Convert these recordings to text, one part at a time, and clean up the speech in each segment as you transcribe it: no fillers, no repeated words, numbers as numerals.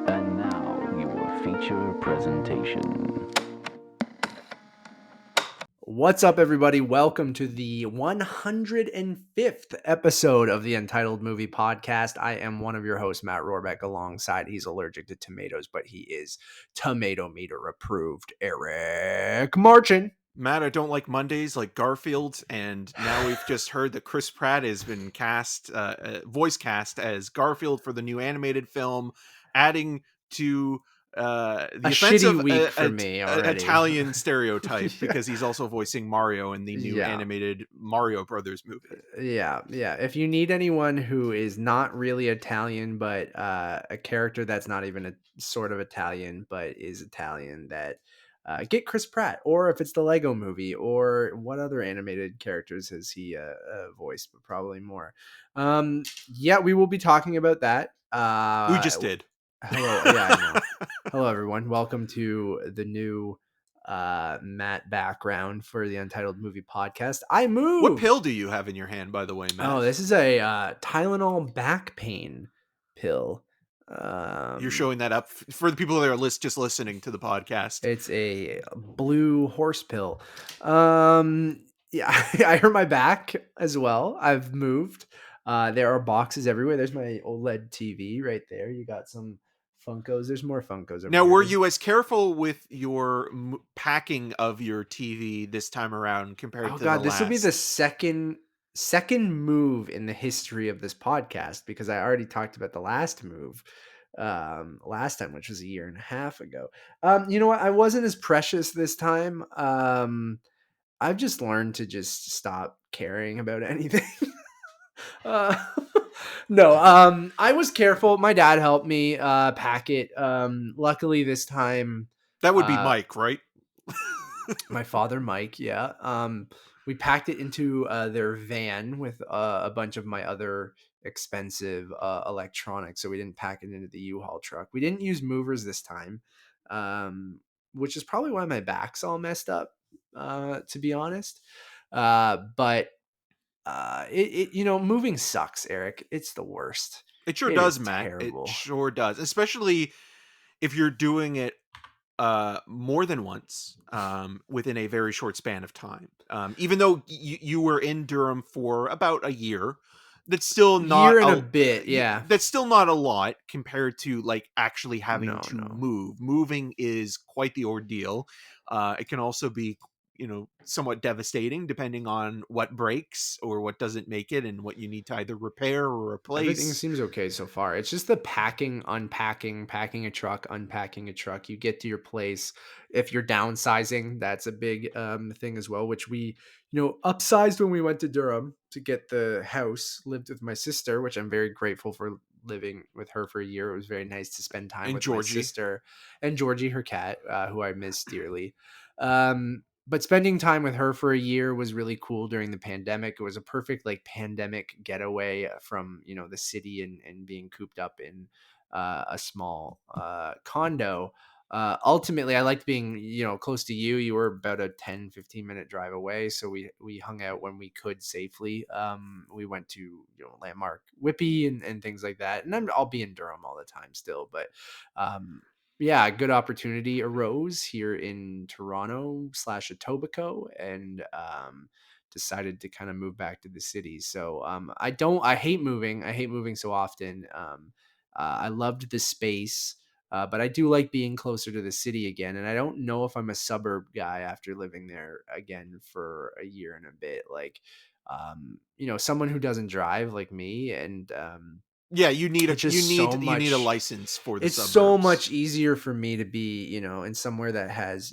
And now, your feature presentation. What's up, everybody? Welcome to the 105th episode of the Untitled Movie Podcast. I am one of your hosts, Matt Rohrbeck, alongside he's allergic to tomatoes, but he is tomato meter approved, Eric Marchin. Matt, I don't like Mondays like Garfield, and now we've just heard that Chris Pratt has been voice cast as Garfield for the new animated film, adding to the A offensive shitty week for me already. Italian stereotype Yeah. because he's also voicing Mario in the new Yeah. animated Mario Brothers movie. Yeah. If you need anyone who is not really Italian, but a character that's not even a sort of Italian, but is Italian, that get Chris Pratt. Or if it's the Lego movie, or what other animated characters has he voiced, but probably more. Yeah, we will be talking about that. We just did. Hello. Yeah, I know. Hello, everyone. Welcome to the new Matt background for the Untitled Movie Podcast. I moved. What pill do you have in your hand, by the way, Matt? Oh, this is a Tylenol back pain pill. You're showing that up for the people that are just listening to the podcast. It's a blue horse pill. Yeah, I hurt my back as well. I've moved. There are boxes everywhere. There's my OLED TV right there. You got some Funkos. There's more Funkos over Now, here. were you as careful with your packing of your TV this time around compared to the last? This will be the second move in the history of this podcast, because I already talked about the last move last time, which was a year and a half ago. You know what? I wasn't as precious this time. I've just learned to just stop caring about anything. No, I was careful. My dad helped me pack it. Luckily this time, that would be Mike, right? My father, Mike. Yeah. We packed it into their van with a bunch of my other expensive electronics, so we didn't pack it into the U-Haul truck. We didn't use movers this time, which is probably why my back's all messed up, to be honest. But moving sucks, Eric. It's the worst. It sure does, Matt. Terrible. It sure does, especially if you're doing it more than once within a very short span of time. Even though you were in Durham for about a year, that's still not year and a bit. Yeah, that's still not a lot compared to like actually having to move. Moving is quite the ordeal. It can also be, somewhat devastating depending on what breaks or what doesn't make it and what you need to either repair or replace. Everything seems okay so far. It's just the packing, unpacking, packing a truck, unpacking a truck. You get to your place. If you're downsizing, that's a big thing as well, which we, upsized when we went to Durham to get the house. Lived with my sister, which I'm very grateful for, living with her for a year. It was very nice to spend time with my sister and Georgie, her cat, who I miss dearly. But spending time with her for a year was really cool during the pandemic. It was a perfect pandemic getaway from, the city and being cooped up in a small condo. Ultimately, I liked being, close to you. You were about a 10-15 minute drive away. So we hung out when we could safely. We went to, Landmark Whippy and things like that. And I'll be in Durham all the time still. But yeah, a good opportunity arose here in Toronto / Etobicoke, and decided to kind of move back to the city. So I hate moving. I hate moving so often. I loved the space, but I do like being closer to the city again. And I don't know if I'm a suburb guy after living there again for a year and a bit. Someone who doesn't drive like me, and yeah, you need a license for the suburbs. It's so much easier for me to be, in somewhere that has,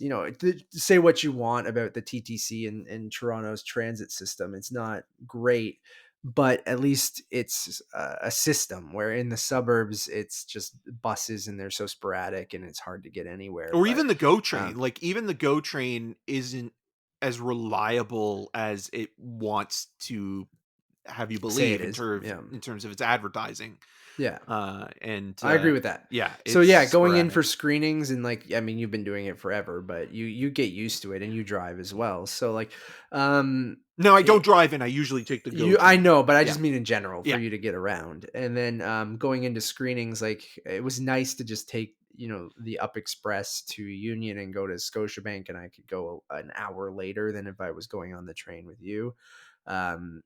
say what you want about the TTC and Toronto's transit system. It's not great, but at least it's a system, where in the suburbs, it's just buses and they're so sporadic and it's hard to get anywhere. Or even the GO train. Even the GO train isn't as reliable as it wants to have you say it believe is. Yeah. in terms of its advertising. Yeah. And I agree with that. yeah, So it's yeah, going in sporadic. for screenings and like I mean you've been doing it forever, but you get used to it and you drive as well. So like No, I don't it, drive in. I usually take the I GO know, but I Yeah, just mean in general for yeah. you to get around. And then going into screenings, like it was nice to just take, the Up Express to Union and go to Scotiabank, and I could go an hour later than if I was going on the train with you.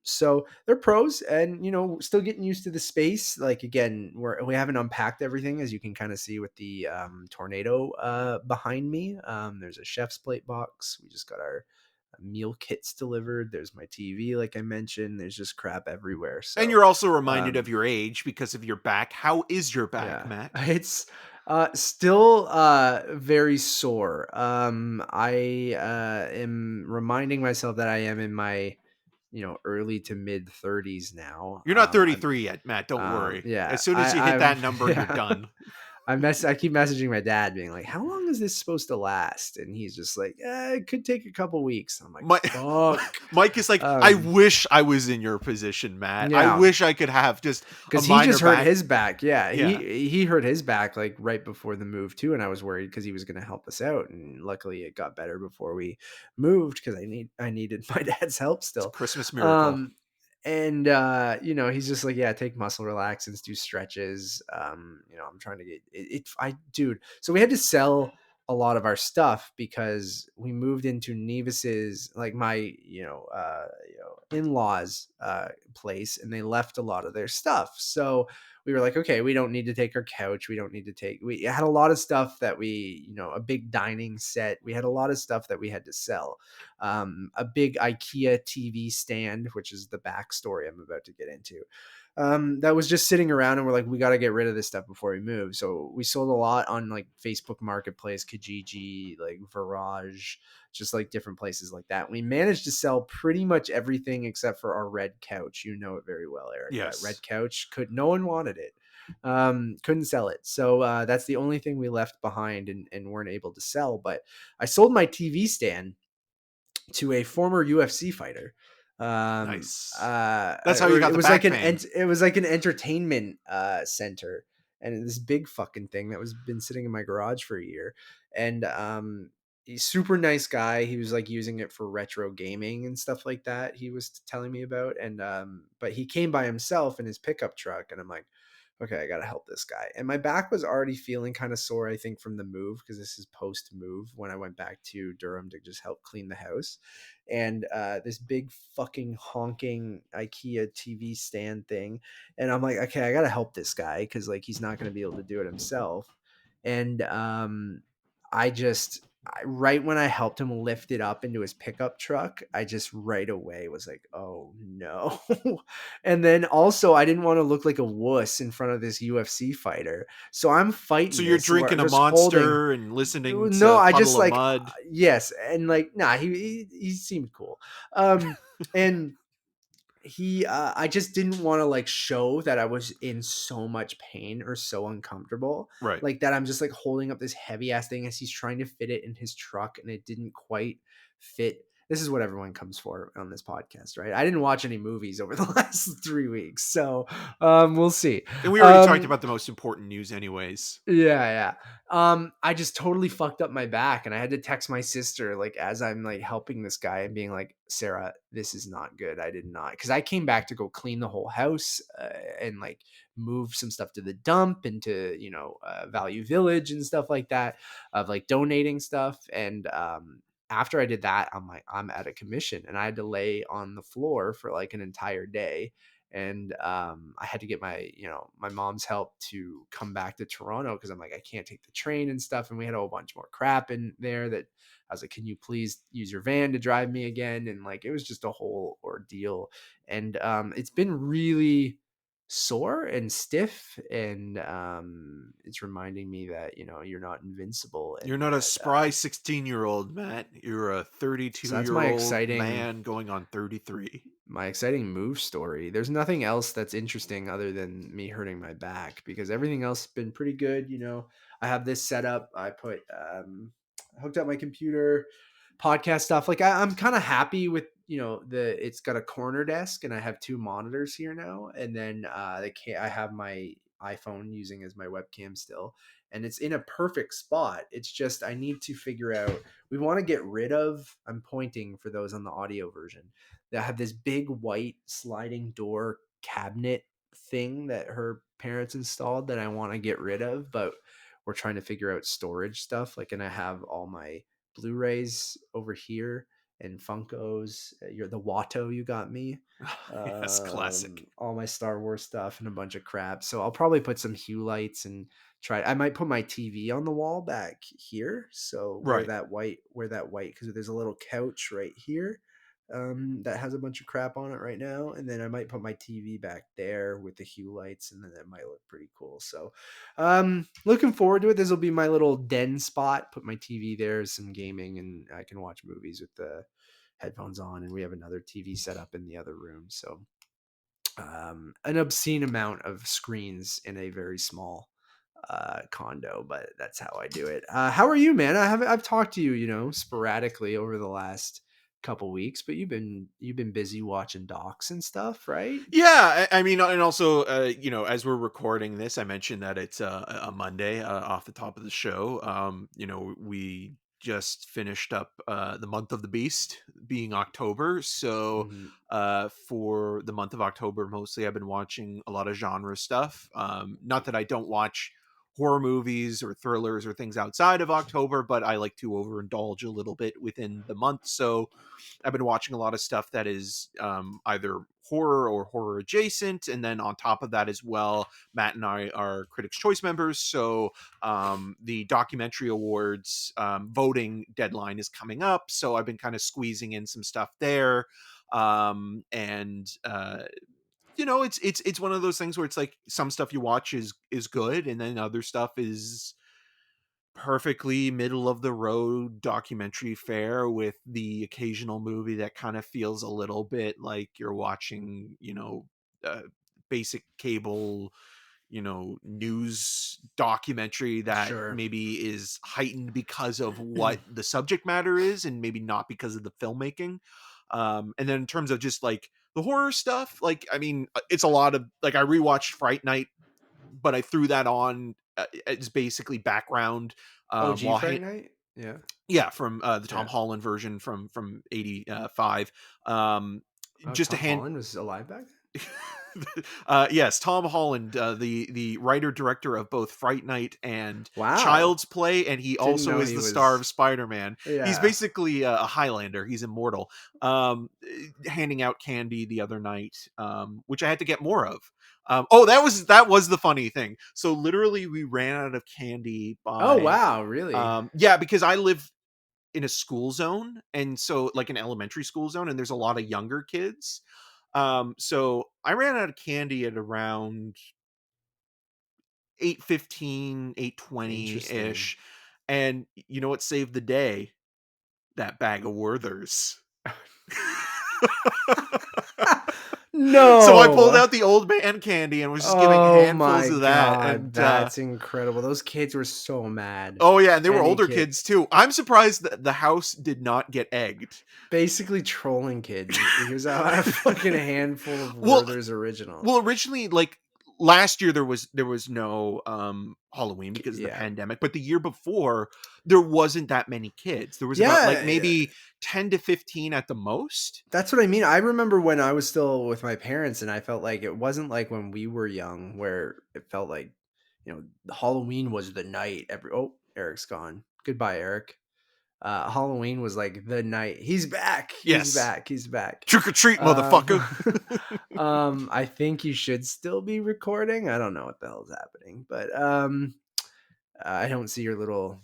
So they're pros, and still getting used to the space. Like again, we haven't unpacked everything, as you can kind of see with the tornado behind me. There's a chef's plate box. We just got our meal kits delivered. There's my TV, like I mentioned. There's just crap everywhere. And So you're also reminded of um your age because of your back. How is your back, yeah, Matt? it's still very sore. I am reminding myself that I am in my early to mid 30s now. You're not 33 yet, Matt. Don't worry. Yeah, As soon as you hit I'm that number, you're yeah. done. I keep messaging my dad being like, how long is this supposed to last? And he's just like, it could take a couple weeks. I'm like, My, fuck. Mike is like, I Um, wish I was in your position, Matt. I yeah, wish I could have just a because he minor just hurt back. his back. Yeah, Yeah, he hurt his back like right before the move too, and I was worried because he was going to help us out. And luckily, it got better before we moved because I needed my dad's help it's a still. Christmas miracle. Um, and he's just like, yeah, take muscle relaxants, do stretches. I'm trying to get it. Dude. So we had to sell a lot of our stuff because we moved into Nevis's, like my in-laws place, and they left a lot of their stuff. So we were like, okay, we don't need to take our couch, we don't need to take, we had a lot of stuff that we, a big dining set, we had a lot of stuff that we had to sell. A big IKEA TV stand, which is the backstory I'm about to get into, that was just sitting around, and we're like, we got to get rid of this stuff before we move. So we sold a lot on like Facebook Marketplace, Kijiji, like Virage, just like different places like that. We managed to sell pretty much everything except for our red couch. You know it very well, Eric. That red Yes. couch, no one wanted it. Couldn't sell it. So that's the only thing we left behind and weren't able to sell. But I sold my TV stand to a former UFC fighter. Nice. That's how you got It the was like back pain. it was like an entertainment center, and this big fucking thing that was been sitting in my garage for a year. And he's super nice guy. He was like using it for retro gaming and stuff like that. He was telling me about, and but he came by himself in his pickup truck, and I'm like, okay, I got to help this guy. And my back was already feeling kind of sore, I think, from the move, because this is post move when I went back to Durham to just help clean the house. And this big fucking honking IKEA TV stand thing. And I'm like, okay, I got to help this guy because like he's not going to be able to do it himself. And I just, right when I helped him lift it up into his pickup truck, I just right away was like, oh no. And then also, I didn't want to look like a wuss in front of this UFC fighter. So I'm So fighting you're this where drinking a just holding. monster and listening No, to I Puddle just of like, Mud. yes. And like, nah, he seemed cool. And I just didn't want to like show that I was in so much pain or so uncomfortable, Right. like that I'm just like holding up this heavy ass thing as he's trying to fit it in his truck, and it didn't quite fit. This is what everyone comes for on this podcast, right? I didn't watch any movies over the last 3 weeks, so we'll see. And we already talked about the most important news anyways. Yeah. I just totally fucked up my back, and I had to text my sister like as I'm like helping this guy and being like, Sarah, this is not good. I did not, because I came back to go clean the whole house and like move some stuff to the dump and to Value Village and stuff like that, of like donating stuff. And after I did that, I'm like, I'm at a commission, and I had to lay on the floor for like an entire day. And I had to get my mom's help to come back to Toronto, because I'm like, I can't take the train and stuff. And we had a whole bunch more crap in there that I was like, can you please use your van to drive me again? And like, it was just a whole ordeal. And it's been really sore and stiff, and it's reminding me that you're not invincible, You're and not a that spry 16-year-old, Matt. You're a so that's my 32-year-old man going on 33. move story. There's nothing else that's interesting other than me hurting my back, because everything else has been pretty good. I have this set up. I put hooked up my computer, podcast stuff. Like I'm kind of happy with it's got a corner desk, and I have two monitors here now, and then I have my iPhone using as my webcam still, and it's in a perfect spot. It's just I need to figure out. We want to get rid of. I'm pointing for those on the audio version. That have this big white sliding door cabinet thing that her parents installed that I want to get rid of, but we're trying to figure out storage stuff. Like, and I have all my Blu-rays over here and Funkos. You're the Watto you got me. Yes, classic. All my Star Wars stuff and a bunch of crap. So I'll probably put some hue lights and try. I might put my TV on the wall back here. So Right. where that white, because there's a little couch right here that has a bunch of crap on it right now, and then I might put my TV back there with the hue lights, and then that might look pretty cool. So looking forward to it. This will be my little den spot. Put my TV there, some gaming, and I can watch movies with the headphones on, and we have another TV set up in the other room. So an obscene amount of screens in a very small condo, but that's how I do it. How are you, man? I've talked to you, sporadically over the last couple weeks, but you've been busy watching docs and stuff, right? Yeah, I mean, and also, as we're recording this, I mentioned that it's a Monday off the top of the show. We just finished up the month of the beast being October. So Mhm. for the month of October, mostly I've been watching a lot of genre stuff. Not that I don't watch horror movies or thrillers or things outside of October, but I like to overindulge a little bit within the month. So I've been watching a lot of stuff that is either horror or horror adjacent, and then on top of that as well, Matt and I are Critics' Choice members, so the documentary awards voting deadline is coming up, so I've been kind of squeezing in some stuff there, and it's one of those things where it's like some stuff you watch is good, and then other stuff is perfectly middle of the road documentary fare with the occasional movie that kind of feels a little bit like you're watching, basic cable, news documentary that Sure. maybe is heightened because of what the subject matter is and maybe not because of the filmmaking. And then in terms of just like the horror stuff, like, I mean, it's a lot of like, I rewatched Fright Night, but I threw that on as basically background OG while Fright Night? Yeah. yeah, from the Tom Yeah. Holland version from 85. Um Oh, just a Tom hand Holland was alive back then? yes, Tom Holland, the writer director of both Fright Night and Wow. Child's Play, and he Didn't also know is he the star was. of Spider-Man. He's Yeah. basically a Highlander. He's immortal. Handing out candy the other night, which I had to get more of. That was the funny thing. So literally, we ran out of candy Oh, by wow, really? yeah, because I live in a school zone, and so like an elementary school zone, and there's a lot of younger kids. So I ran out of candy at around 8:15, 8:20 Interesting. ish. And you know what saved the day? That bag of Werthers. So I pulled No. out the old man candy and was just giving Oh handfuls my of that. god, And that's incredible. Those kids were so mad. oh yeah, and they were Any older kid. kids too. I'm surprised that the house did not get egged. Basically trolling kids. Here's a fucking handful of well, Werther's original. Well, originally, like last year, there was no Halloween because of the Yeah. pandemic, but the year before there wasn't that many kids. There was about like Yeah, maybe 10 to 15 at the most. that's what I mean. I remember when I was still with my parents, and I felt like it wasn't like when we were young, where it felt like, Halloween was the night. Eric's gone. Goodbye, Eric. Halloween was like the night. He's back. He's Yes, back. He's back. trick or treat, Um, motherfucker. I think you should still be recording. I don't know what the hell's happening, but I don't see your little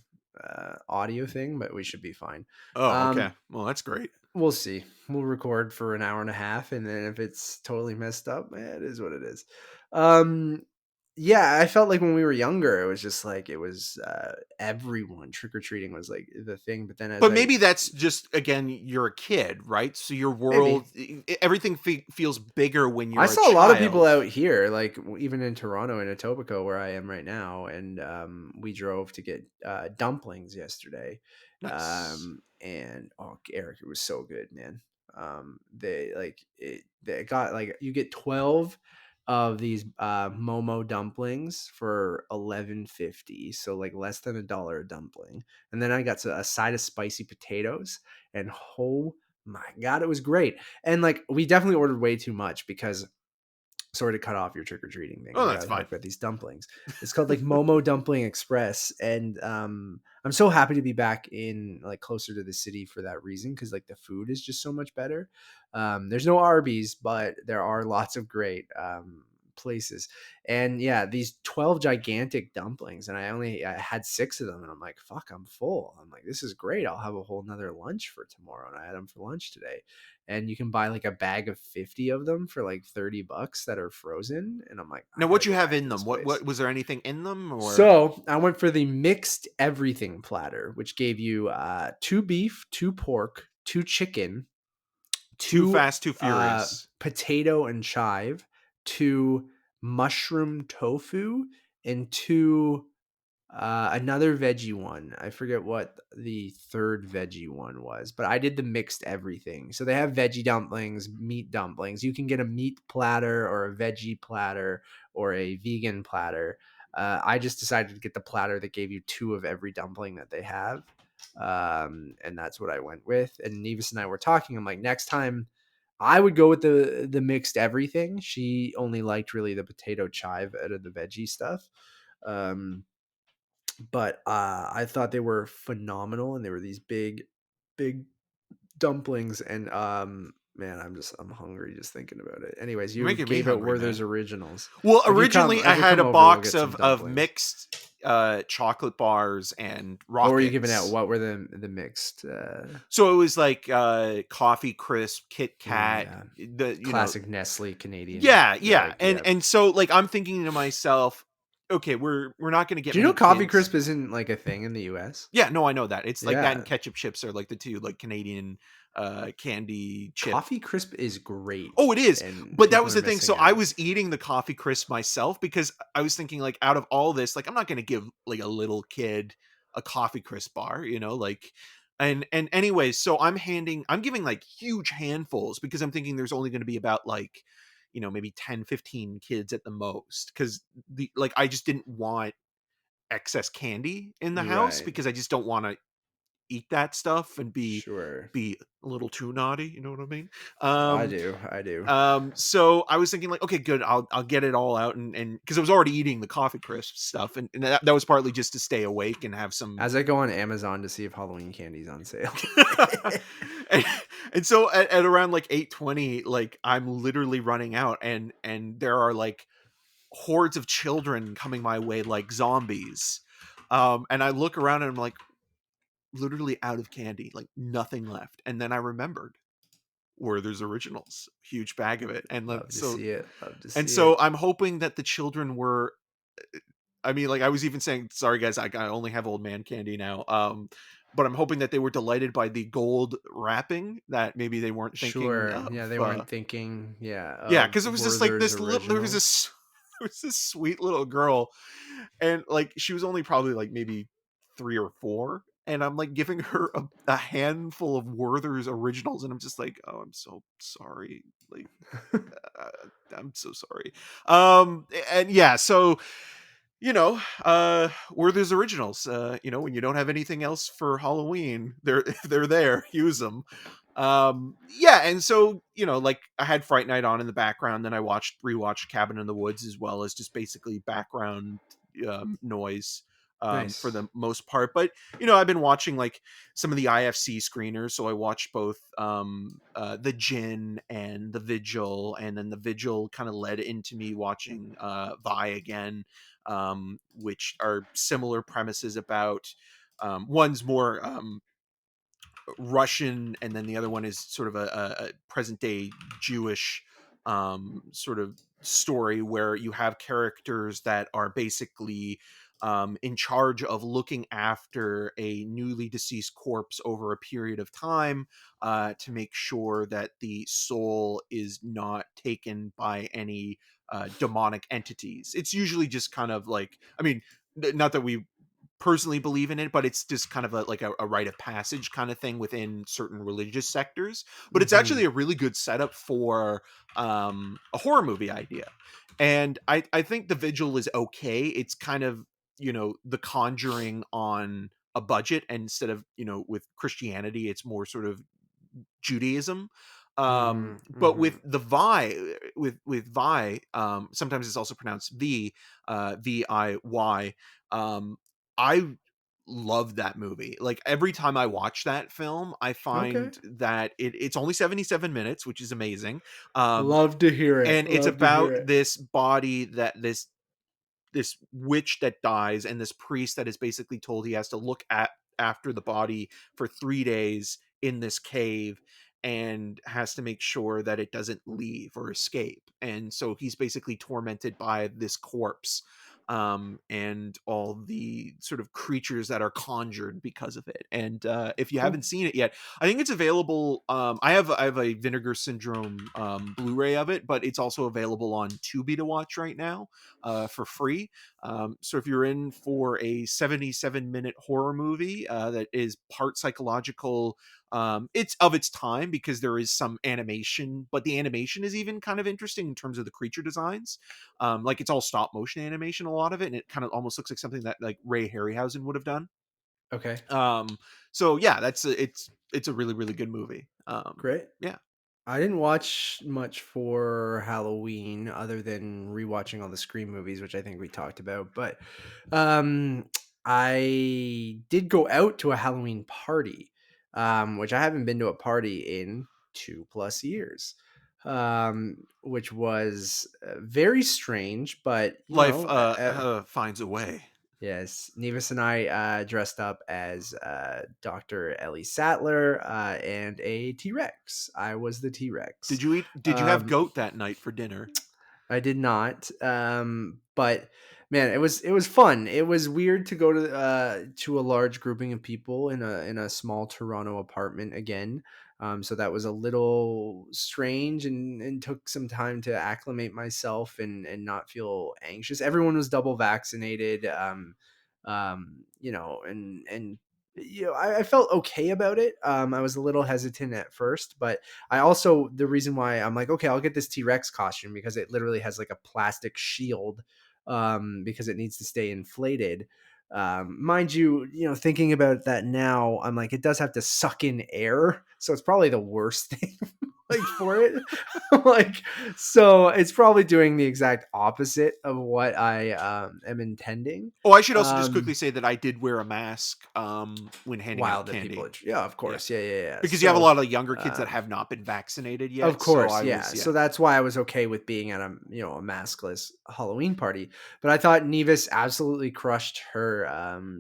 audio thing, but we should be fine. Oh, okay. Um, Well, that's great. we'll see. We'll record for an hour and a half, and then if it's totally messed up, it is what it is. Um, yeah, I felt like when we were younger, it was just like it was everyone trick or treating was like the thing. But then as But I maybe that's just again, you're a kid, right? So your maybe world, everything feels bigger when I you're a saw a lot of people child. out here, like even in Toronto, in Etobicoke, where I am right now, and we drove to get dumplings yesterday. Nice. And oh, Eric, it was so good, man. They got like you get 12 of these Momo dumplings for 11.50, so like less than $1 a dumpling. And then I got a side of spicy potatoes, and oh my god, it was great. And like we definitely ordered way too much because, sorry to cut off your trick-or-treating thing. Oh, I that's gotta fine. talk about these dumplings. It's called like Momo Dumpling Express. And I'm so happy to be back in like closer to the city for that reason, because like the food is just so much better. There's no Arby's, but there are lots of great places. And yeah, these 12 gigantic dumplings, and I had 6 of them, and I'm like, fuck, I'm full. I'm like, this is great. I'll have a whole nother lunch for tomorrow. And I had them for lunch today. And you can buy like a bag of 50 of them for like $30 that are frozen. And I'm like, Now, I what gotta you go have back to in this them? place. What was there anything in them, or? So I went for the mixed everything platter, which gave you 2 beef, 2 pork, 2 chicken, Too 2 Fast, Too Furious. potato and chive, 2 mushroom tofu, and 2 another veggie one. I forget what the third veggie one was, but I did the mixed everything. So they have veggie dumplings, meat dumplings. You can get a meat platter or a veggie platter or a vegan platter. I just decided to get the platter that gave you 2 of every dumpling that they have. And that's what I went with. And Nevis and I were talking. I'm like, next time I would go with the mixed everything. She only liked really the potato chive out of the veggie stuff. But I thought they were phenomenal, and they were these big dumplings. And man, I'm hungry just thinking about it. Anyways, You're you making me gave out hungry, Werther's man. originals. Well, If you come originally I ever had come a over, we'll box get some of dumplings. mixed chocolate bars and What were you giving out? rockets. What were the mixed? So it was like coffee crisp, Kit Oh Kat, yeah, the classic Nestle Canadian. yeah. Like, And yeah. so like I'm thinking to myself, okay, we're not going to get Do you know many Coffee kids. Crisp isn't like a thing in the U.S.? Yeah, no, I know that. It's like that Yeah, and ketchup chips are like the two like Canadian candy chip. Coffee Crisp is great. Oh, it is. And But that people was are the thing. missing So I out. was eating the coffee crisp myself because I was thinking like out of all this, like I'm not going to give like a little kid a coffee crisp bar, like and anyways, so I'm giving like huge handfuls because I'm thinking there's only going to be about like maybe 10, 15 kids at the most cuz the like I just didn't want excess candy in the house Right. because I just don't want to eat that stuff and Sure. be a little too naughty, you know what I mean? I Um do. I do. so I was thinking like, okay, good. I'll get it all out and because I was already eating the coffee crisp stuff and that was partly just to stay awake and have some. As I go on Amazon to see if Halloween candy's on sale. and, and so at around like 8:20, like I'm literally running out and there are like hordes of children coming my way like zombies. And I look around and I'm like literally out of candy, like nothing left. And then I remembered Werther's Originals, huge bag of it. And Love to so see it. Love to and see so it. I'm hoping that the children were I mean, like I was even saying, sorry guys, I only have old man candy now. But I'm hoping that they were delighted by the gold wrapping that maybe they weren't thinking Sure. of. Yeah, they weren't thinking, Yeah, of because it was just like Werther's this little. There was originals. this. There was this sweet little girl, and like she was only probably like maybe 3 or 4, and I'm like giving her a handful of Werther's originals, and I'm just like, oh, I'm so sorry, like uh, I'm so sorry. And yeah, so Werther's Originals. When you don't have anything else for Halloween, they're there. Use them. Yeah, and so like I had Fright Night on in the background, then I rewatched Cabin in the Woods as well as just basically background noise for Nice. the most part. But I've been watching like some of the IFC screeners, so I watched both the Gin and the Vigil, and then the Vigil kind of led into me watching Vi again, which are similar premises about one's more Russian, and then the other one is sort of a present day Jewish sort of story where you have characters that are basically in charge of looking after a newly deceased corpse over a period of time to make sure that the soul is not taken by any demonic entities. It's usually just kind of like, I mean, not that we personally believe in it, but it's just kind of a rite of passage kind of thing within certain religious sectors. But it's Mm-hmm. actually a really good setup for a horror movie idea. And I think The Vigil is okay. It's kind of, The Conjuring on a budget, and instead of, with Christianity, it's more sort of Judaism. Mm-hmm. But Mm-hmm. with the Vi, with Vi, sometimes it's also pronounced VIY. I love that movie. Like, every time I watch that film, I Okay. find that it's only 77 minutes, which is amazing. Um, Love to hear it. and it's Love to hear about it. this body that this witch that dies, and this priest that is basically told he has to look at after the body for 3 days in this cave, and has to make sure that it doesn't leave or escape. And so he's basically tormented by this corpse, and all the sort of creatures that are conjured because of it. And if you Cool. haven't seen it yet, I think it's available. I have a Vinegar Syndrome Blu-ray of it, but it's also available on Tubi to watch right now, for free. So if you're in for a 77-minute horror movie that is part psychological, it's of its time because there is some animation, but the animation is even kind of interesting in terms of the creature designs. Like, it's all stop motion animation, a lot of it, and it kind of almost looks like something that like Ray Harryhausen would have done. Okay. So yeah, it's a really, really good movie. Great. Yeah. I didn't watch much for Halloween other than rewatching all the Scream movies, which I think we talked about. But um, I did go out to a Halloween party, which I haven't been to a party in 2+ years, which was very strange. But Life finds a way. yes, Nevis and I dressed up as Dr. Ellie Sattler and a T-Rex. I was the T-Rex. Did you have Um, goat that night for dinner? I did not. But man, it was fun. It was weird to go to a large grouping of people in a small Toronto apartment again. So that was a little strange and took some time to acclimate myself and not feel anxious. Everyone was double vaccinated. I felt okay about it. I was a little hesitant at first, but I also, the reason why I'm like, okay, I'll get this T-Rex costume because it literally has like a plastic shield, because it needs to stay inflated. Mind you, thinking about that now, I'm like, it does have to suck in air, so it's probably the worst thing like for it. Like, so it's probably doing the exact opposite of what I am intending. Oh, I should also just quickly Um, say that I did wear a mask when handing while out the people, candy. yeah, of Yeah. course, yeah. Because you have a So, lot of younger kids that um, have not been vaccinated of yet. So course, I yeah. was, So yeah. that's why I was okay with being at a maskless Halloween party. But I thought Nevis absolutely crushed her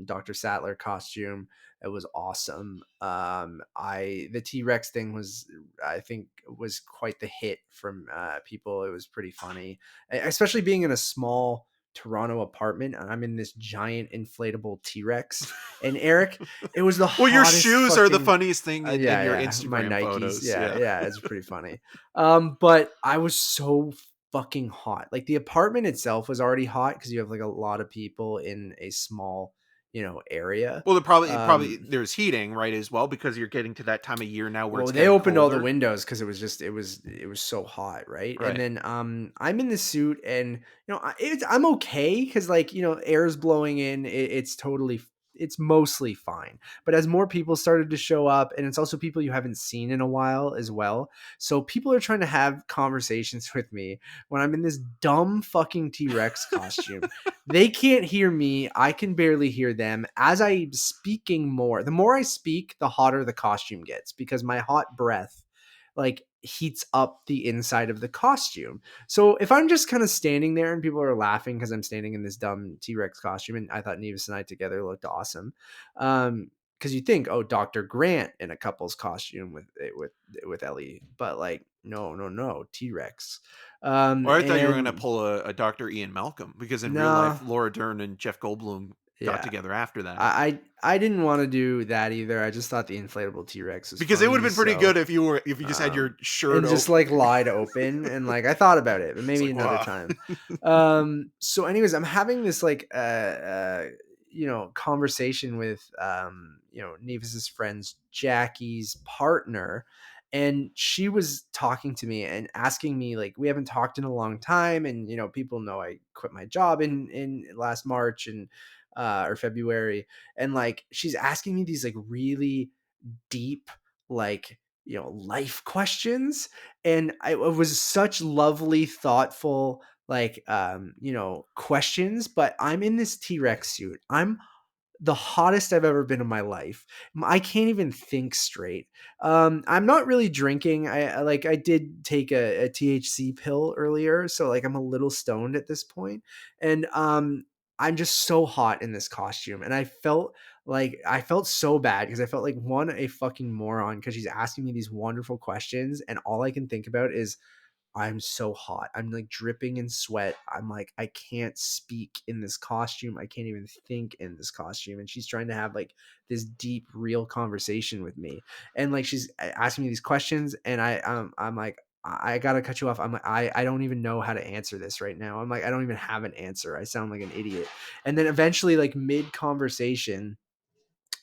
Dr. Sattler costume. It was awesome. The T-Rex thing was, I think, was quite the hit from people. It was pretty funny, especially being in a small Toronto apartment and I'm in this giant inflatable T-Rex. And Eric, it was the Well, your hottest shoes are the fucking, funniest thing in your my Instagram Nikes. photos. Yeah, Yeah. yeah, it's pretty funny. But I was so fucking hot. Like, the apartment itself was already hot because you have like a lot of people in a small, area. Well, probably Um, there's heating, right, as well, because you're getting to that time of year now where well, it's they getting opened all the colder. windows because it was so hot, right? And Right. then I'm in the suit, and I'm okay because, like, air's blowing in. It's mostly fine. But as more people started to show up, and it's also people you haven't seen in a while as well, so people are trying to have conversations with me when I'm in this dumb fucking T-Rex costume. They can't hear me. I can barely hear them. As I'm speaking more, the more I speak, the hotter the costume gets because my hot breath like heats up the inside of the costume. So if I'm just kind of standing there and people are laughing because I'm standing in this dumb T-Rex costume, and I thought Nevis and I together looked awesome. Because you think, oh, Dr. Grant in a couple's costume with Ellie, but like, no, T-Rex. Or I thought you were going to And pull a Dr. Ian Malcolm, because in real nah, life, Laura Dern and Jeff Goldblum got yeah. together after that. I didn't want to do that either. I just thought the inflatable T-Rex was Because it would funny. have been pretty good So, if you just had your shirt and just open. like lied open and like I thought about it, but It's maybe like, another wow. time. So anyways, I'm having this like conversation with Nevis's friend's Jackie's partner, and she was talking to me and asking me, like, we haven't talked in a long time, and people know I quit my job in last March and or February, and like she's asking me these like really deep, like, life questions, and it was such lovely, thoughtful, like, questions. But I'm in this T-Rex suit. I'm the hottest I've ever been in my life. I can't even think straight. I'm not really drinking. I did take a THC pill earlier, so like I'm a little stoned at this point, and I'm just so hot in this costume, and I felt so bad because I felt like a fucking moron because she's asking me these wonderful questions, and all I can think about is I'm so hot. I'm like dripping in sweat. I'm like, I can't speak in this costume. I can't even think in this costume. And she's trying to have like this deep, real conversation with me. And like, she's asking me these questions, and I'm like, I gotta cut you off. I'm like, I don't even know how to answer this right now. I'm like, I don't even have an answer. I sound like an idiot. And then eventually, like mid conversation,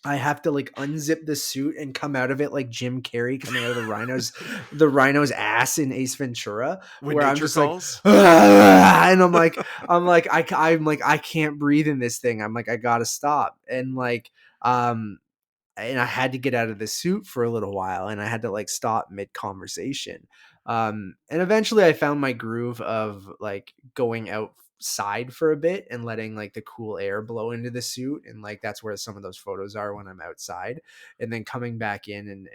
I have to like unzip the suit and come out of it like Jim Carrey coming out of the rhino's ass in Ace Ventura, When where I'm nature just like, calls. and I'm like, I can't breathe in this thing. I'm like, I gotta stop. Um, and I had to get out of the suit for a little while, and I had to like stop mid conversation. And eventually I found my groove of like going outside for a bit and letting like the cool air blow into the suit. And like, that's where some of those photos are when I'm outside, and then coming back in and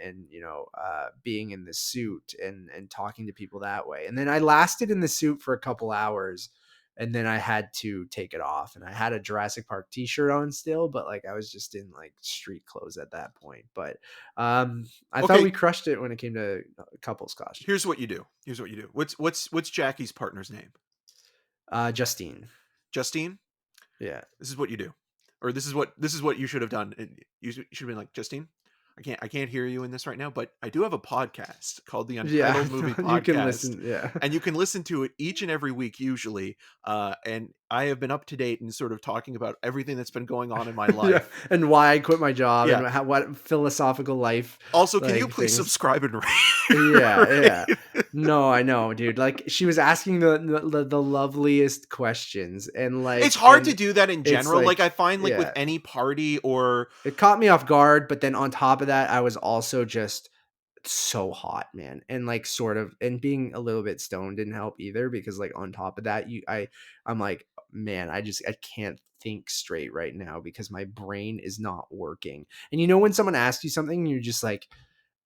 being in the suit and talking to people that way. And then I lasted in the suit for a couple hours, and then I had to take it off, and I had a Jurassic Park t-shirt on still, but like I was just in like street clothes at that point. But I thought we crushed it when it came to couples costumes. Here's what you do. What's Jackie's partner's name? Justine. Yeah. This is what you do. Or this is what you should have done. You should have been like, Justine, I can't hear you in this right now, but I do have a podcast called the Untitled Movie Podcast. You can listen, and you can listen to it each and every week usually. And I have been up to date and sort of talking about everything that's been going on in my life, and why I quit my job, and what philosophical life. Also, can you please subscribe and rate? Yeah. No, I know, dude. Like, she was asking the loveliest questions, and like it's hard to do that in general. Like I find with any party, or it caught me off guard. But then on top of that, I was also just so hot, man, and like sort of, and being a little bit stoned didn't help either, because like on top of that, I'm like, man, I can't think straight right now because my brain is not working. And when someone asks you something, you're just like,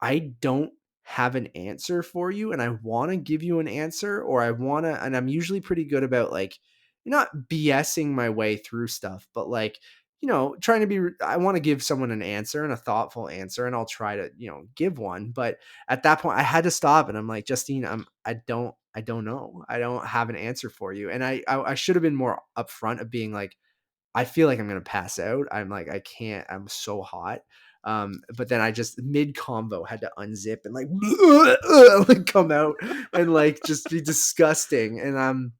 I don't have an answer for you, and I want to give you an answer, or and I'm usually pretty good about like not BSing my way through stuff, but like, trying to be, I want to give someone an answer, and a thoughtful answer, and I'll try to, give one. But at that point I had to stop, and I'm like, Justine, I don't know. I don't have an answer for you. And I should have been more upfront of being like, I feel like I'm going to pass out. I'm like, I can't, I'm so hot. But then I just mid combo had to unzip and like, like come out and like just be disgusting. And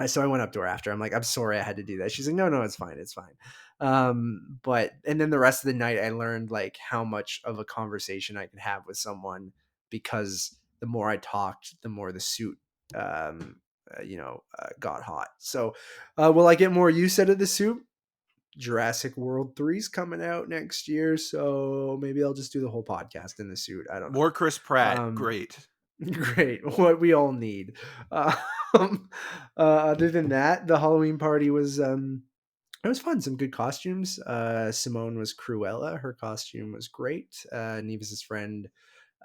so I went up to her after. I'm like, I'm sorry I had to do that. She's like, no, it's fine. It's fine. And then the rest of the night I learned like how much of a conversation I could have with someone, because the more I talked, the more the suit, got hot. So, will I get more use out of the suit? Jurassic World 3's coming out next year, so maybe I'll just do the whole podcast in the suit. I don't know. More Chris Pratt. Great. What we all need. Other than that, the Halloween party was it was fun. Some good costumes. Simone was Cruella. Her costume was great. Nevis's friend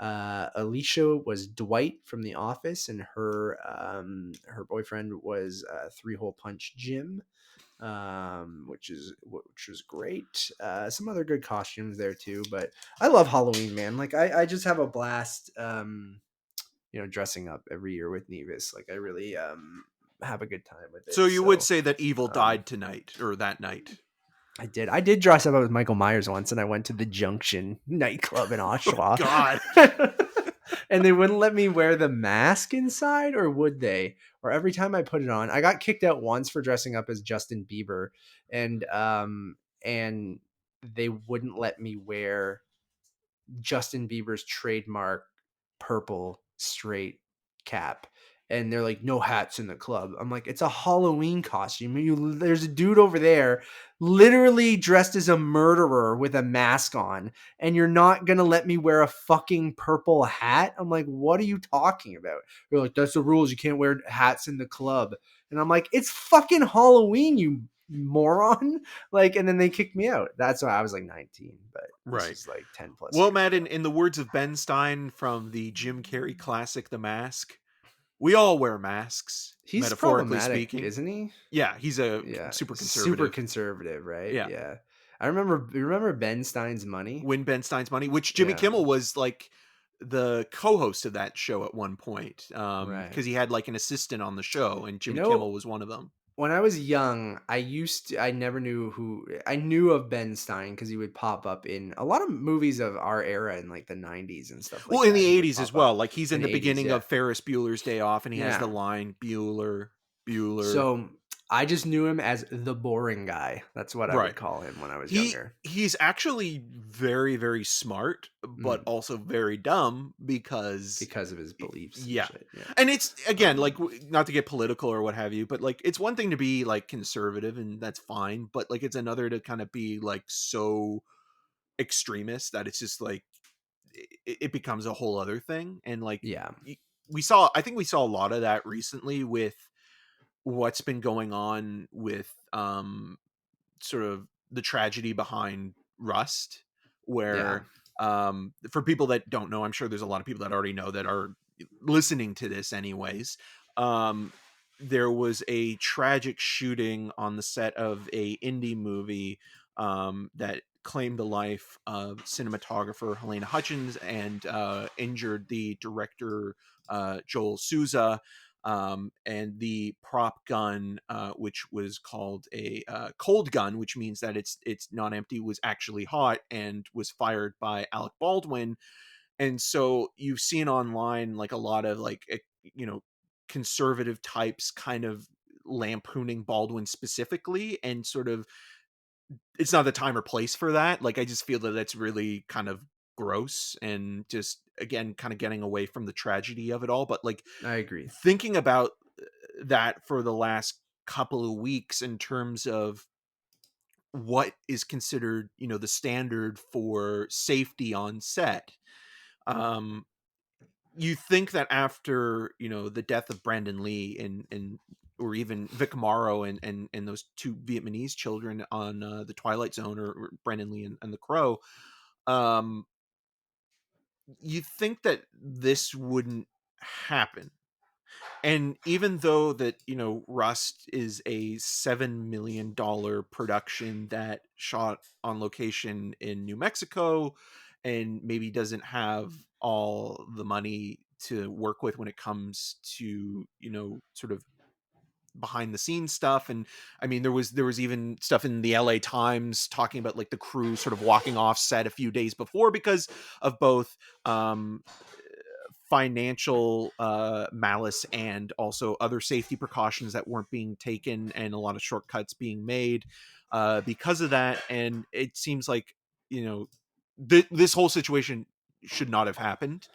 Alicia was Dwight from The Office, and her boyfriend was Three-Hole Punch Jim, which was great. Some other good costumes there too. But I love Halloween, man. Like I just have a blast. Dressing up every year with Nevis. Like I really have a good time with it. So you would say that evil died tonight, or that night? I did dress up with Michael Myers once, and I went to the Junction nightclub in Oshawa. Oh, God. And they wouldn't let me wear the mask inside, or would they? Or every time I put it on, I got kicked out once for dressing up as Justin Bieber. And and they wouldn't let me wear Justin Bieber's trademark purple straight cap. And they're like, no hats in the club. I'm like, it's a Halloween costume. There's a dude over there literally dressed as a murderer with a mask on, and you're not going to let me wear a fucking purple hat? I'm like, what are you talking about? They're like, that's the rules. You can't wear hats in the club. And I'm like, it's fucking Halloween, you moron. Like, and then they kicked me out. That's why I was like 19, but this Right. is like 10 plus Well, years Matt, ago. in the words of Ben Stein from the Jim Carrey classic The Mask, we all wear masks, He's metaphorically problematic, speaking. isn't he? Yeah, he's a Yeah, super super conservative. conservative, right? Yeah. Yeah. I remember Ben Stein's Money? Win Ben Stein's Money, which Jimmy Yeah, Kimmel was like the co-host of that show at one point, right. because he had like an assistant on the show, and You Jimmy know, Kimmel was one of them. when I was young, I never knew I knew of Ben Stein because he would pop up in a lot of movies of our era in like the 90s and stuff Well, like in that. the He would 80s as pop up well. Like he's in in the the 80s, beginning yeah. of Ferris Bueller's Day Off, and he has the Yeah. line Bueller, Bueller. So I just knew him as the boring guy. That's what I would Right. call him when I was He younger. he's actually very, very smart, but Mm, also very dumb because because of his beliefs and yeah. shit. Yeah. And it's again Um, like not to get political or what have you, but like it's one thing to be like conservative and that's fine, but like it's another to kind of be like so extremist that it's just like it becomes a whole other thing. And like yeah. I think we saw a lot of that recently with what's been going on with sort of the tragedy behind Rust, Yeah. where for people that don't know, I'm sure there's a lot of people that already know that are listening to this anyways. Um, there was a tragic shooting on the set of a indie movie that claimed the life of cinematographer Helena Hutchins and injured the director Joel Souza, and the prop gun, which was called a cold gun, which means that it's not empty, was actually hot and was fired by Alec Baldwin. And so you've seen online like a lot of like you know conservative types kind of lampooning Baldwin specifically, and sort of it's not the time or place for that. Like I just feel that that's really kind of gross and just again kind of getting away from the tragedy of it all. But like I agree. thinking about that for the last couple of weeks in terms of what is considered, the standard for safety on set. Um, you think that after, the death of Brandon Lee and or even Vic Morrow and those two Vietnamese children on the Twilight Zone, or Brandon Lee and the Crow, um, you think that this wouldn't happen. And even though that, Rust is a $7 million production that shot on location in New Mexico and maybe doesn't have all the money to work with when it comes to, sort of behind the scenes stuff. And I mean there was even stuff in the LA Times talking about like the crew sort of walking off set a few days before because of both um financial malice and also other safety precautions that weren't being taken, and a lot of shortcuts being made because of that. And it seems like, this whole situation should not have happened.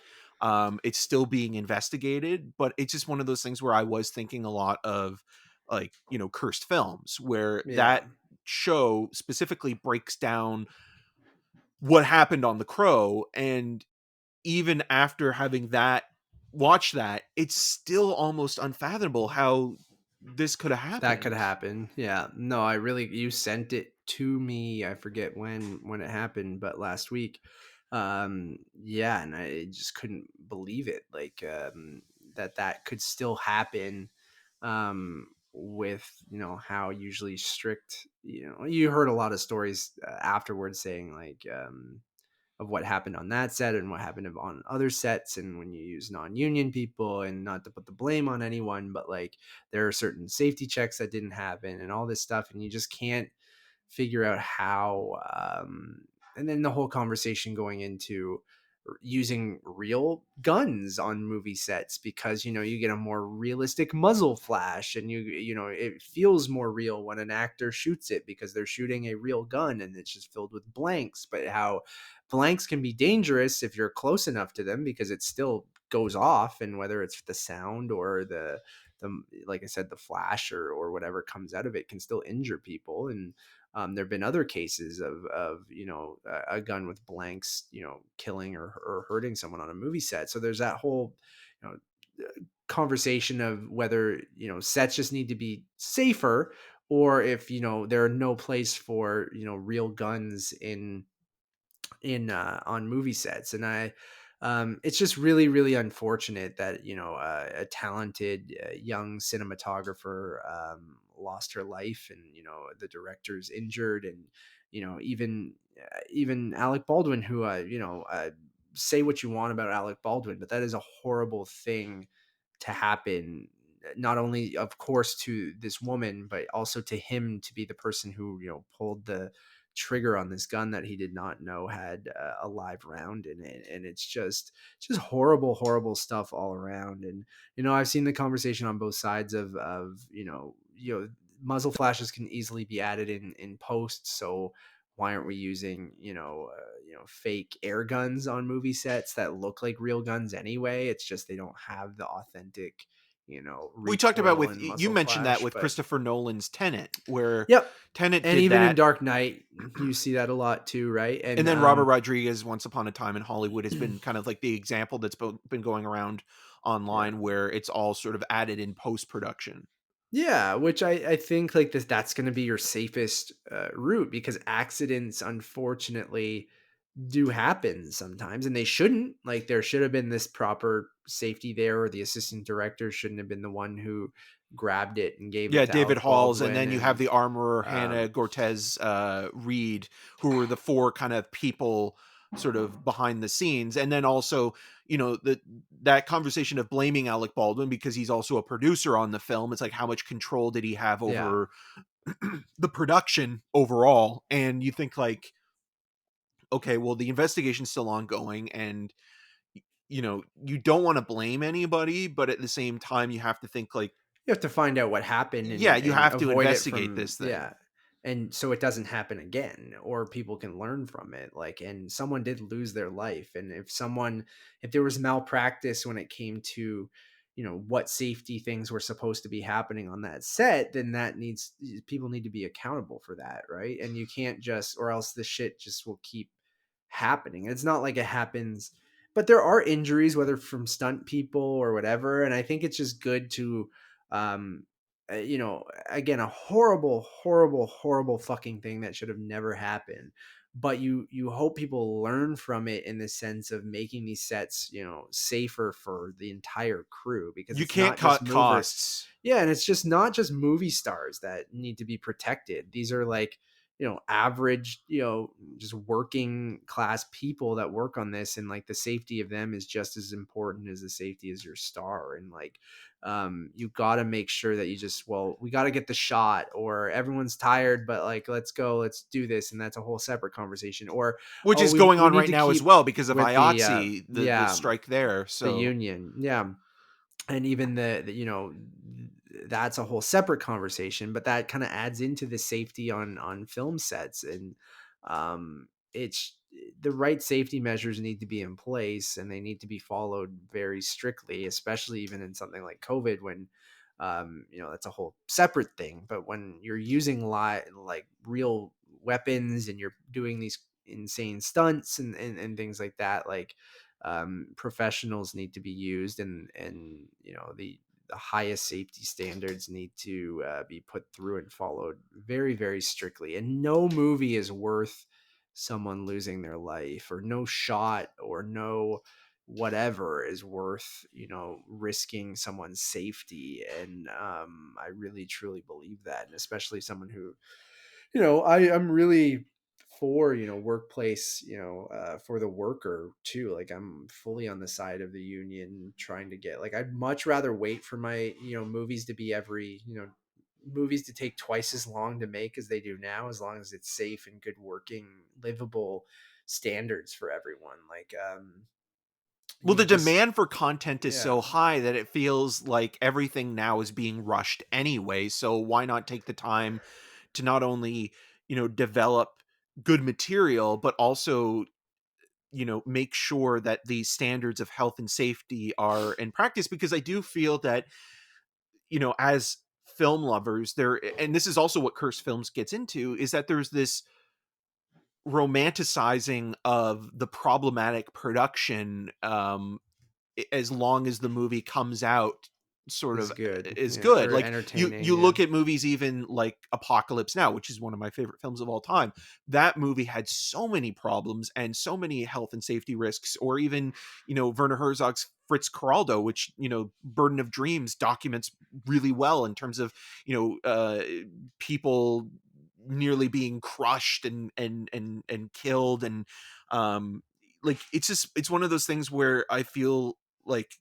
It's still being investigated, but it's just one of those things where I was thinking a lot of like, Cursed Films, where Yeah. that show specifically breaks down what happened on The Crow. And even after having that watch that, it's still almost unfathomable how this could have That could happened. happen. Yeah. No, you sent it to me. I forget when it happened, but last week. Yeah, and I just couldn't believe it. Like that could still happen with, how usually strict, you heard a lot of stories afterwards saying like of what happened on that set and what happened on other sets, and when you use non-union people, and not to put the blame on anyone, but like there are certain safety checks that didn't happen and all this stuff, and you just can't figure out how and then the whole conversation going into using real guns on movie sets, because you get a more realistic muzzle flash, and it feels more real when an actor shoots it because they're shooting a real gun and it's just filled with blanks. But how blanks can be dangerous if you're close enough to them, because it still goes off, and whether it's the sound or the like I said, the flash or whatever comes out of it can still injure people. And there have been other cases of a gun with blanks killing or hurting someone on a movie set. So there's that whole you know conversation of whether sets just need to be safer, or if there are no place for real guns in on movie sets. And it's just really, really unfortunate that a talented young cinematographer lost her life, and the director's injured. And even Alec Baldwin, who say what you want about Alec Baldwin, but that is a horrible thing to happen, not only of course to this woman, but also to him, to be the person who pulled the trigger on this gun that he did not know had a live round in it. And it's just horrible, horrible stuff all around. And I've seen the conversation on both sides of muzzle flashes can easily be added in post, so why aren't we using fake air guns on movie sets that look like real guns anyway? It's just they don't have the authentic We talked about recoil with and you muzzle mentioned that flash. with But Christopher Nolan's Tenet, where yep. Tenet And did even in that. Dark Knight, you see that a lot too, right? And And then Robert Rodriguez, Once Upon a Time in Hollywood, has been kind of like the example that's been going around yeah. online, where it's all sort of added in post production. Yeah, which I think like that's going to be your safest route, because accidents unfortunately do happen sometimes, and they shouldn't. Like, there should have been this proper safety there, or the assistant director shouldn't have been the one who grabbed it and gave it Yeah, to David Alec Halls, and Baldwin. then you have And the armorer Hannah um, Cortez Reed, who were the four kind of people sort of behind the scenes. And then also, that conversation of blaming Alec Baldwin because he's also a producer on the film. It's like, how much control did he have yeah, over the production overall? And you think like, okay, well, the investigation's still ongoing, and you don't want to blame anybody, but at the same time you have to think like, you have to find out what happened yeah, you and have to avoid it investigate from, this thing. yeah. And so it doesn't happen again, or people can learn from it. Like, and someone did lose their life. And if there was malpractice when it came to what safety things were supposed to be happening on that set, then people need to be accountable for that, right? And you can't just, or else the shit just will keep happening. It's not like it happens, but there are injuries, whether from stunt people or whatever. And I think it's just good to, um, again, a horrible, horrible, horrible fucking thing that should have never happened. But you hope people learn from it, in the sense of making these sets, safer for the entire crew, because You it's can't not just cut movers. costs. Yeah, and it's just not just movie stars that need to be protected. These are like average, just working class people that work on this, and like the safety of them is just as important as the safety as your star. And like you got to make sure that we got to get the shot, or everyone's tired, but like let's do this. And that's a whole separate conversation. Or Which oh, is we going we on need right to now as keep well because of with IATSE, the yeah, strike there. the So union. Yeah. And even that's a whole separate conversation, but that kind of adds into the safety on film sets. And it's the right safety measures need to be in place, and they need to be followed very strictly, especially even in something like COVID, when that's a whole separate thing. But when you're using like real weapons, and you're doing these insane stunts and things like that, like professionals need to be used, and the highest safety standards need to be put through and followed very, very strictly. And no movie is worth someone losing their life, or no shot, or no whatever is worth risking someone's safety. And I really truly believe that. And especially someone who I'm really for workplace, for the worker too. Like, I'm fully on the side of the union, trying to get, like, I'd much rather wait for my movies to be movies to take twice as long to make as they do now, as long as it's safe and good working livable standards for everyone. Like Well, the just demand for content is yeah. so high that it feels like everything now is being rushed anyway. So why not take the time to not only, develop good material, but also, make sure that the standards of health and safety are in practice? Because I do feel that, as film lovers, there, and this is also what Cursed Films gets into, is that there's this romanticizing of the problematic production, as long as the movie comes out sort Is of good, is yeah, good. or Like, you entertaining, you yeah. look at movies even like Apocalypse Now, which is one of my favorite films of all time. That movie had so many problems and so many health and safety risks. Or even, Werner Herzog's Fritz Coraldo, which, Burden of Dreams documents really well in terms of, people nearly being crushed and killed. And like, it's one of those things where I feel like,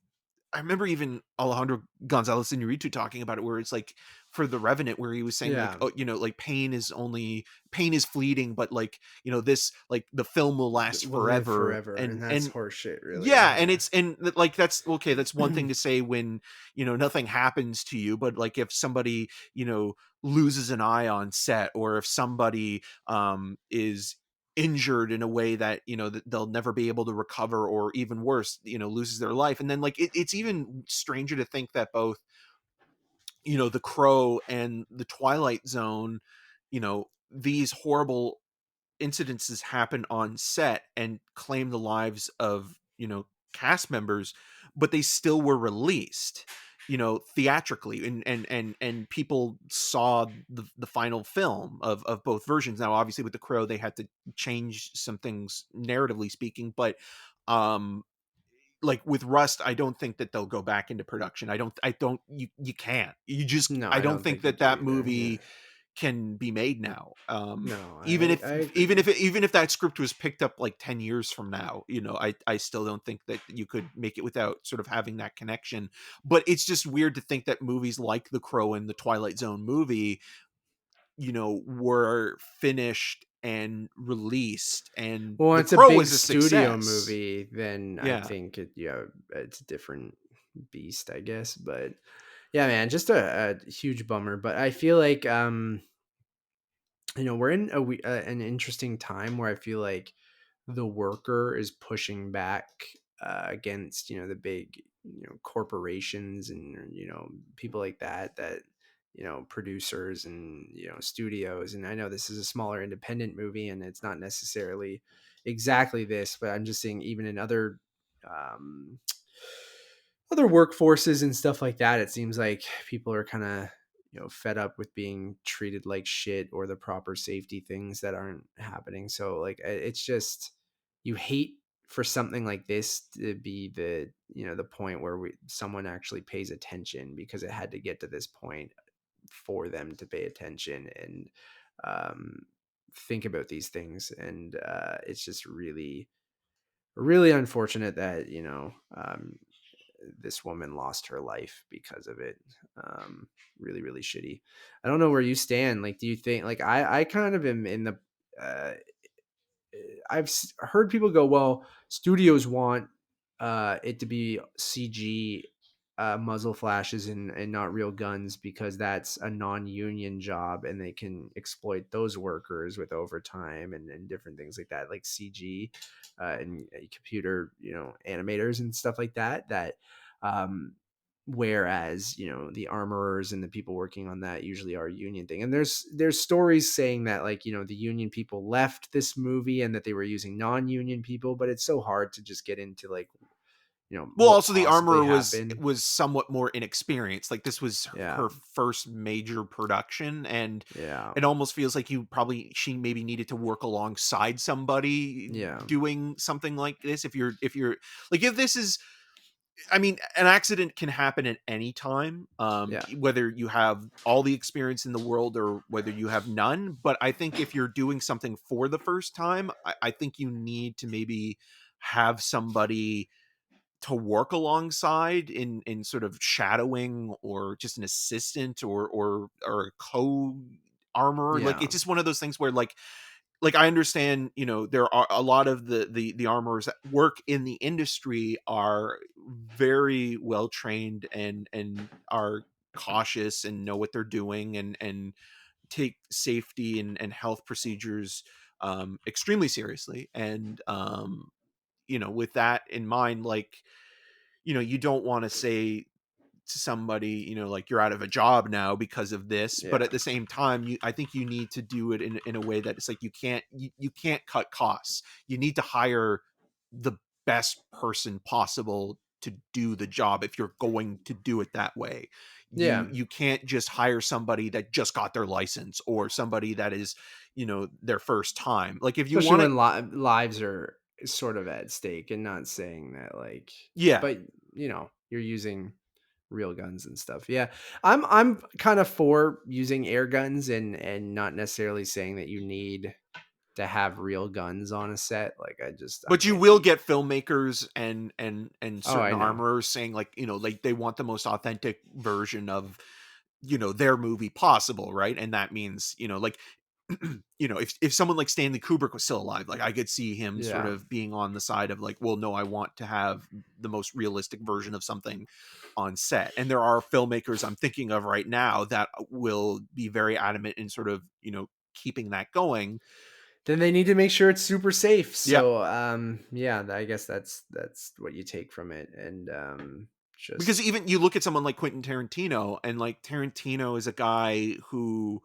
I remember even Alejandro Gonzalez Inarritu talking about it, where it's like, for The Revenant, where he was saying like, Yeah. oh, like, pain is fleeting, but like, this, like, the film will last Will live forever. forever, and that's And horseshit, really, yeah, and yeah. like, that's okay. That's one thing to say when, nothing happens to you, but like, if somebody, loses an eye on set, or if somebody is injured in a way that, that they'll never be able to recover, or even worse, loses their life. And then, like, it's even stranger to think that both, The Crow and The Twilight Zone, these horrible incidences happen on set and claim the lives of, cast members, but they still were released, theatrically, and people saw the final film of both versions. Now, obviously, with The Crow, they had to change some things narratively speaking, but um like, with Rust, I don't think that they'll go back into production. I don't you can't. No, I I don't don't think think they that do that either, yeah. movie can be made now. No, Even if I even agree. if it, even if that script was picked up like 10 years from now, I still don't think that you could make it without sort of having that connection. But it's just weird to think that movies like The Crow and the Twilight Zone movie, were finished and released, and Well, when The it's a Crow big was a studio success. movie, then I Yeah. think it's a different beast, I guess. But yeah, man, just a huge bummer. But I feel like we're in an interesting time where I feel like the worker is pushing back against the big corporations and people like that producers and studios. And I know this is a smaller independent movie and it's not necessarily exactly this, but I'm just saying even in um other workforces and stuff like that, it seems like people are kind of fed up with being treated like shit or the proper safety things that aren't happening. So like it's just, you hate for something like this to be the the point where someone actually pays attention, because it had to get to this point for them to pay attention and um think about these things. And it's just really really unfortunate that this woman lost her life because of it. Really, really shitty. I don't know where you stand. Like, do you think, like, I kind of am in the, uh, heard people go, well, studios want it to be CG muzzle flashes and not real guns because that's a non-union job and they can exploit those workers with overtime and different things like that, like CG and computer, animators and stuff like that. Um, Whereas the armorers and the people working on that usually are a union thing. And there's stories saying that, like, the union people left this movie and that they were using non-union people, but it's so hard to just get into, like, Well, what also, the possibly armorer was happened. was somewhat more inexperienced. Like, this was Yeah, her first major production, and yeah, it almost feels like she maybe needed to work alongside somebody yeah, doing something like this. If you're like, if this is, I mean, an accident can happen at any time, yeah, whether you have all the experience in the world or whether you have none. But I think if you're doing something for the first time, I think you need to maybe have somebody to work alongside in sort of shadowing, or just an assistant, or a co armorer. Like, yeah, it's just one of those things where, like, like I understand, you know, there are a lot of the armorers that work in the industry are very well trained and are cautious and know what they're doing and take safety and health procedures extremely seriously. And you know, with that in mind, like, you know, you don't want to say to somebody, you know, like, you're out of a job now because of this, but Yeah. at the same time, I think you need to do it in a way that it's like, you can't cut costs. You need to hire the best person possible to do the job if you're going to do it that way. Yeah. You can't just hire somebody that just got their license, or somebody that is, you know, their first time. Like, if you Especially want to, when lives are sort of at stake, and not saying that like, yeah. but you know, you're using real guns and stuff. Yeah. I'm kind of for using air guns, and not necessarily saying that you need to have real guns on a set. Like I'm But you will anti. get filmmakers and Oh, certain I know. armorers saying, like, you know, like, they want the most authentic version of, you know, their movie possible, right? And that means, you know, like, you know, if someone like Stanley Kubrick was still alive, like, I could see him sort Yeah. of being on the side of like, well, no, I want to have the most realistic version of something on set. And there are filmmakers I'm thinking of right now that will be very adamant in sort of, you know, keeping that going. Then they need to make sure it's super safe. Yeah. So yeah, I guess that's what you take from it. And Because just even you look at someone like Quentin Tarantino, and like, Tarantino is a guy who,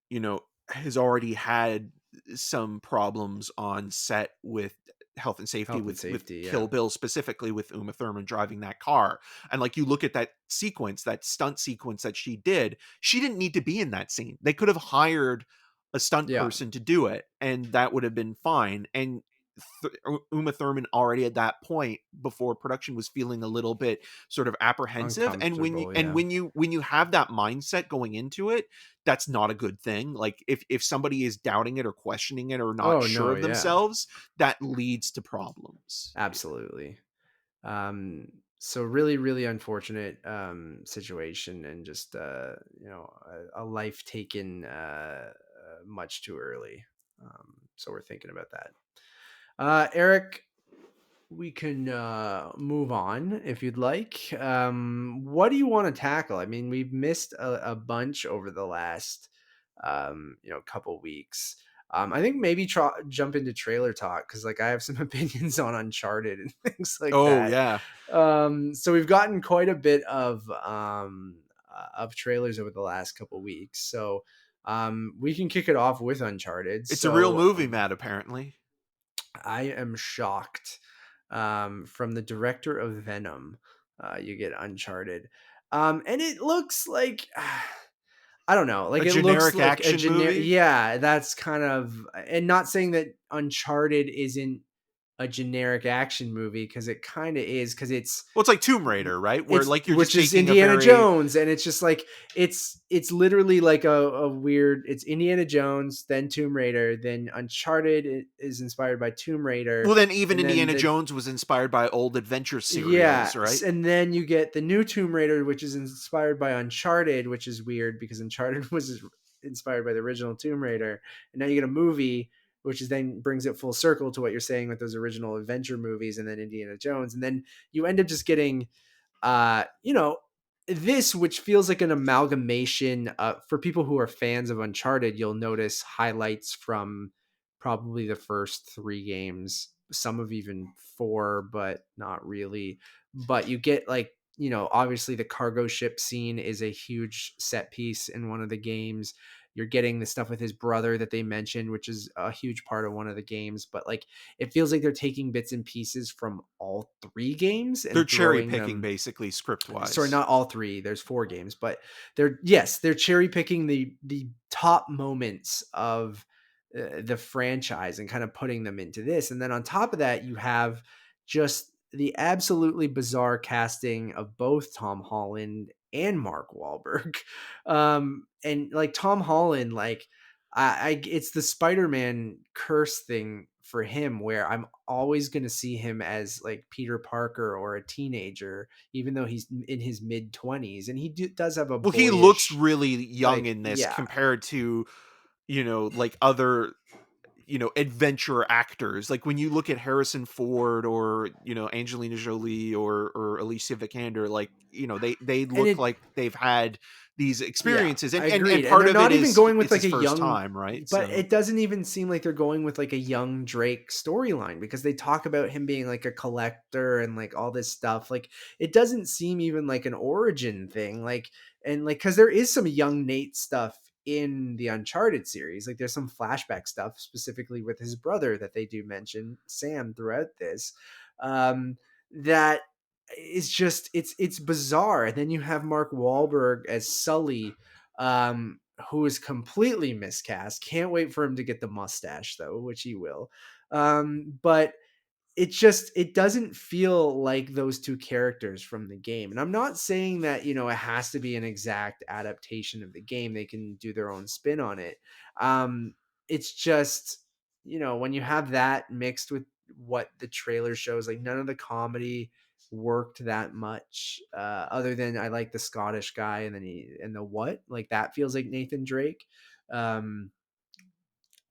you know, has already had some problems on set with health and safety, health and with safety. Yeah. Kill Bill, specifically with Uma Thurman driving that car. And like, you look at that sequence, that stunt sequence that she did, she didn't need to be in that scene. They could have hired a stunt Yeah. person to do it, and that would have been fine. And Uma Thurman already at that point, before production, was feeling a little bit sort of apprehensive. And Uncomfortable. Yeah. when you have that mindset going into it, that's not a good thing. Like, if somebody is doubting it or questioning it or not Oh sure no. of Yeah. themselves, that leads to problems. Absolutely. So really, really unfortunate situation, and just you know, a life taken much too early. So we're thinking about that. Eric, we can move on if you'd like. What do you want to tackle? I mean, we've missed a bunch over the last you know, couple weeks. I think maybe jump into trailer talk, because like I have some opinions on Uncharted and things like Oh that. yeah. So we've gotten quite a bit of trailers over the last couple weeks. So we can kick it off with Uncharted. It's a real So movie, Matt, apparently. I am shocked. From the director of Venom, you get Uncharted, and it looks like I don't know, like A it looks generic like a action generic. movie. Yeah, that's kind of, and not saying that Uncharted isn't a generic action movie, because it kind of is, because Well, it's like Tomb Raider, right? Where, it's like, you're just which is taking a Indiana very, Jones, and it's just like it's literally like a weird. It's Indiana Jones, then Tomb Raider, then Uncharted is inspired by Tomb Raider, well, then even and then Indiana the Jones was inspired by old adventure yeah, serials, right? and then you get the new Tomb Raider, which is inspired by Uncharted, which is weird because Uncharted was inspired by the original Tomb Raider, and now you get a movie, which is then brings it full circle to what you're saying with those original adventure movies, and then Indiana Jones, and then you end up just getting you know, this, which feels like an amalgamation. For people who are fans of Uncharted, you'll notice highlights from probably the first three games, some of even four, but not really. But you get like, you know, obviously the cargo ship scene is a huge set piece in one of the games. You're getting the stuff with his brother that they mentioned, which is a huge part of one of the games. But like, it feels like they're taking bits and pieces from all three games They're and cherry throwing picking, them. basically, script Sorry, wise. not all three. There's four games, but they're cherry picking the top moments of the franchise and kind of putting them into this. And then on top of that, you have just the absolutely bizarre casting of both Tom Holland and Mark Wahlberg. And like Tom Holland, like I it's the Spider-Man curse thing for him, where I'm always going to see him as like Peter Parker or a teenager, even though he's in his mid 20s, and he does have a Well, he looks boyish, really young like, in this yeah. compared to, you know, like, other adventure actors. Like when you look at Harrison Ford or Angelina Jolie or Alicia Vikander, like they And look it like they've had these Yeah, experiences, I and agreed. And part they're of it not even is going with it's like his a first young, time, right? but So it doesn't even seem like they're going with like a young Drake storyline, because they talk about him being like a collector and like all this stuff. Like it doesn't seem even like an origin thing. Like, and like, cause there is some young Nate stuff in the Uncharted series. Like there's some flashback stuff specifically with his brother that they do mention, Sam, throughout this. That is just, it's bizarre. And then you have Mark Wahlberg as Sully, who is completely miscast. Can't wait for him to get the mustache though, which he will. But it doesn't feel like those two characters from the game. And I'm not saying that, it has to be an exact adaptation of the game. They can do their own spin on it. It's just, when you have that mixed with what the trailer shows, like none of the comedy worked that much, other than I like the Scottish guy, and then the what, like that feels like Nathan Drake. Um,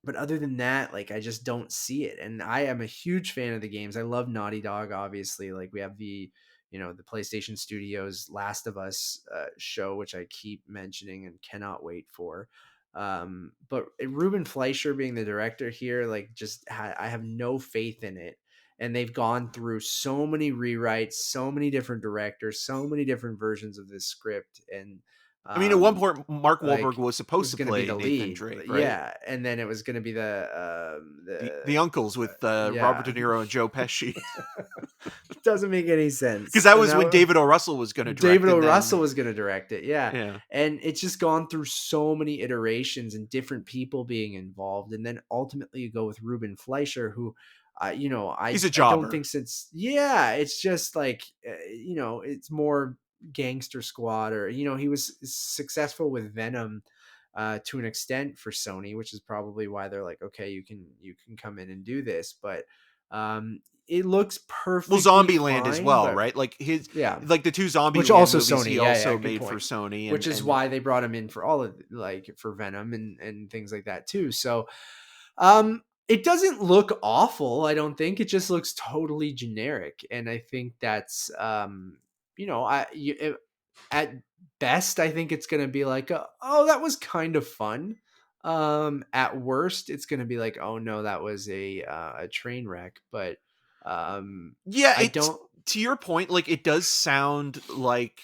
but other than that, like I just don't see it. And I am a huge fan of the games. I love Naughty Dog, obviously. Like we have the PlayStation Studios Last of Us show, which I keep mentioning and cannot wait for. But Ruben Fleischer being the director here, like I have no faith in it. And they've gone through so many rewrites, so many different directors, so many different versions of this script. And I mean, at one um, point, Mark Wahlberg like was supposed was to going to be play the Nathan lead, Drake, right? yeah, and then it was going to be The uncles with Robert yeah. De Niro and Joe Pesci, Doesn't make any because sense. that And was when now David O. Russell was going to direct, David O. and Russell then was going to direct it, yeah. yeah, And it's just gone through so many iterations and different people being involved, and then ultimately you go with Ruben Fleischer, who, he's a I don't jobber. think since, yeah, it's just like, it's more Gangster Squad, or he was successful with Venom. To an extent for Sony, which is probably why they're like, okay, you can come in and do this, but it looks Well, perfectly Zombieland as fine. well, But right? yeah, Like the two which Zombieland also movies, Sony, he yeah, also good made for point. Sony, Which is and why they brought him in for all of, like, for Venom and things like that too. So, it doesn't look awful. I don't think it just looks totally generic, and I think that's at best, I think it's gonna be like, oh, that was kind of fun. At worst, it's gonna be like, oh no, that was a train wreck. But yeah, I it's don't. to your point. Like it does sound like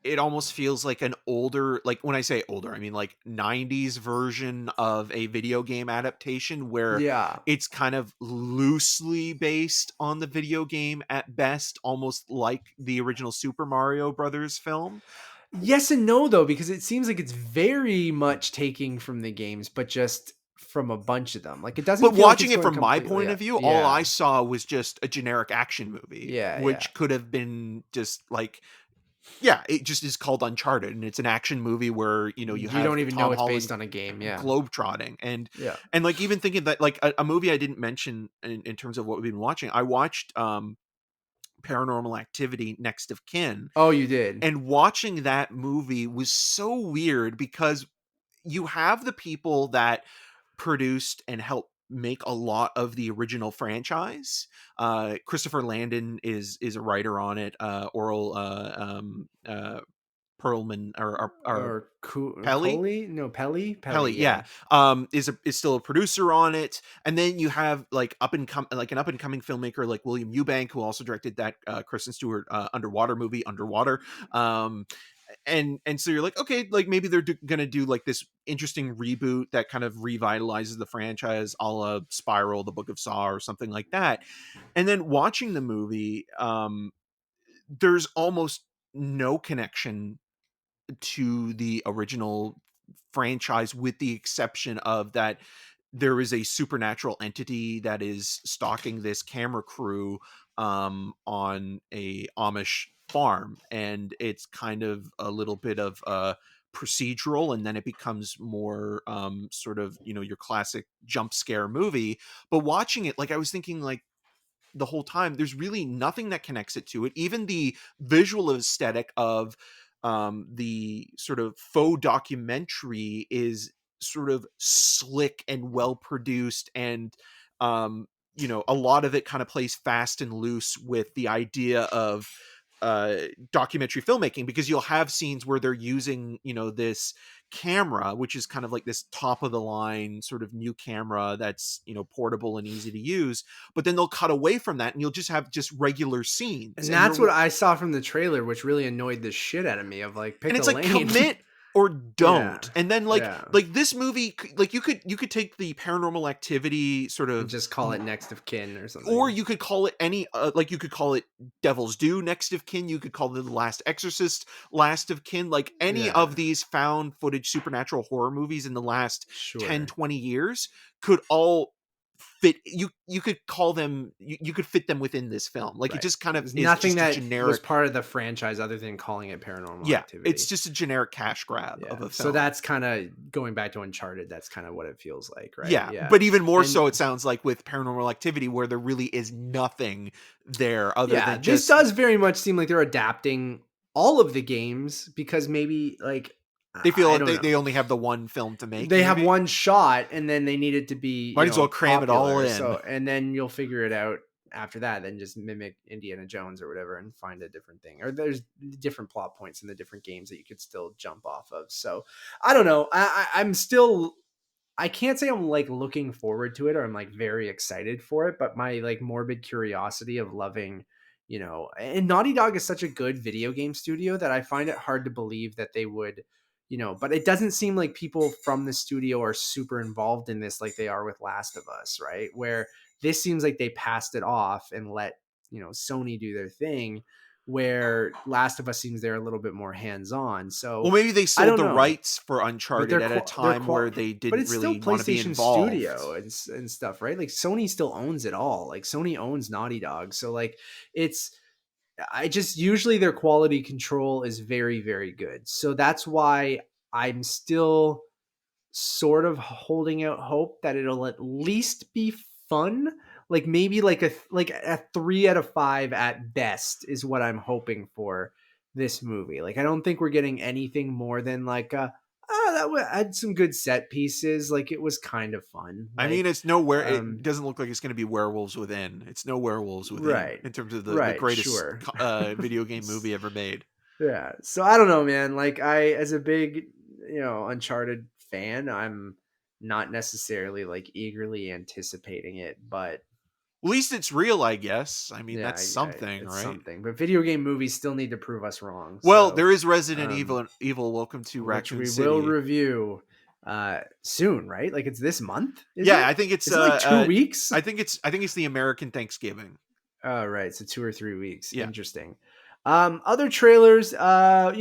it almost feels like an older, like when I say older, I mean like 90s version of a video game adaptation where Yeah. it's kind of loosely based on the video game at best, almost like the original Super Mario Brothers film. Yes and no, though, because it seems like it's very much taking from the games, but just from a bunch of them. Like it doesn't But feel like watching it's it going from my completely point of up. view, all I Yeah. saw was just a generic action movie, Yeah. Yeah. which could have been just like, yeah, it just is called Uncharted, and it's an action movie where you You have don't even know Tom it's Holland based on a game. Yeah. globetrotting, Yeah. and like even thinking that like a movie I didn't mention in terms of what we've been watching, I watched Paranormal Activity: Next of Kin, Oh, you did. and watching that movie was so weird because you have the people that produced and helped make a lot of the original franchise. Christopher Landon is a writer on it. Oral Perlman or Or Pelly Coley? No, Pelly. Pelly, yeah, Yeah. is still a producer on it. And then you have like an up and coming filmmaker like William Eubank, who also directed that Kristen Stewart underwater movie, Underwater. Um, and so you're like, okay, like maybe they're gonna do like this interesting reboot that kind of revitalizes the franchise, a la Spiral, The Book of Saw, or something like that. And then watching the movie, there's almost no connection to the original franchise, with the exception of that there is a supernatural entity that is stalking this camera crew on a Amish farm, and it's kind of a little bit of a procedural, and then it becomes more sort of your classic jump scare movie. But watching it, like I was thinking, like the whole time, there's really nothing that connects it to it. Even the visual aesthetic of the sort of faux documentary is sort of slick and well produced, and a lot of it kind of plays fast and loose with the idea of documentary filmmaking, because you'll have scenes where they're using this camera, which is kind of like this top of the line sort of new camera that's portable and easy to use, but then they'll cut away from that and you'll just have just regular scenes, and that's what I saw from the trailer, which really annoyed the shit out of me, of like, pick and it's a like, lane. commit or don't. Yeah. And then like this movie, like you could take the Paranormal Activity sort of and just call it Next of Kin or something, or you could call it any like you could call it Devil's Due Next of Kin, you could call it The Last Exorcist Last of Kin, like any of these found footage supernatural horror movies in the last 10-20 years could all fit. You could call them, you could fit them within this film. Like it just kind of is nothing just that a generic was part of the franchise other than calling it Paranormal Activity. It's just a generic cash grab of a film. So that's kind of going back to Uncharted. That's kind of what it feels like, right? Yeah. But even more so, it sounds like with Paranormal Activity, where there really is nothing there other than just... This does very much seem like they're adapting all of the games, because maybe like they feel like they only have the one film to make. They have one shot, and then they need it to be might as well cram popular, it all in. So, and then you'll figure it out after that. Then just mimic Indiana Jones or whatever and find a different thing. Or there's different plot points in the different games that you could still jump off of. So I don't know. I'm still... I can't say I'm like looking forward to it or I'm like very excited for it, but my like morbid curiosity of loving, and Naughty Dog is such a good video game studio that I find it hard to believe that they would, but it doesn't seem like people from the studio are super involved in this like they are with Last of Us, right? Where this seems like they passed it off and let, Sony do their thing, where Last of Us seems they're a little bit more hands-on. So, well, maybe they sold the rights for Uncharted at a time where they didn't really want to be involved. Studio and stuff, right? Like Sony still owns it all. Like Sony owns Naughty Dog. So like usually their quality control is very, very good. So that's why I'm still sort of holding out hope that it'll at least be fun. Like maybe like a 3 out of 5 at best is what I'm hoping for this movie. Like I don't think we're getting anything more than like that had some good set pieces. Like it was kind of fun. Like, I mean, it's nowhere. It doesn't look like it's going to be Werewolves Within. It's no Werewolves Within, right? In terms of the greatest video game movie ever made. Yeah. So I don't know, man. Like as a big Uncharted fan, I'm not necessarily like eagerly anticipating it, but at least it's real, I guess. I mean, that's something, right? Something. But video game movies still need to prove us wrong. Well, there is Resident Evil Welcome to Raccoon City. We will review soon, right? Like it's this month? I think it's like 2 weeks. I think it's the American Thanksgiving. Oh, right. So 2 or 3 weeks. Yeah. Interesting. Other trailers, there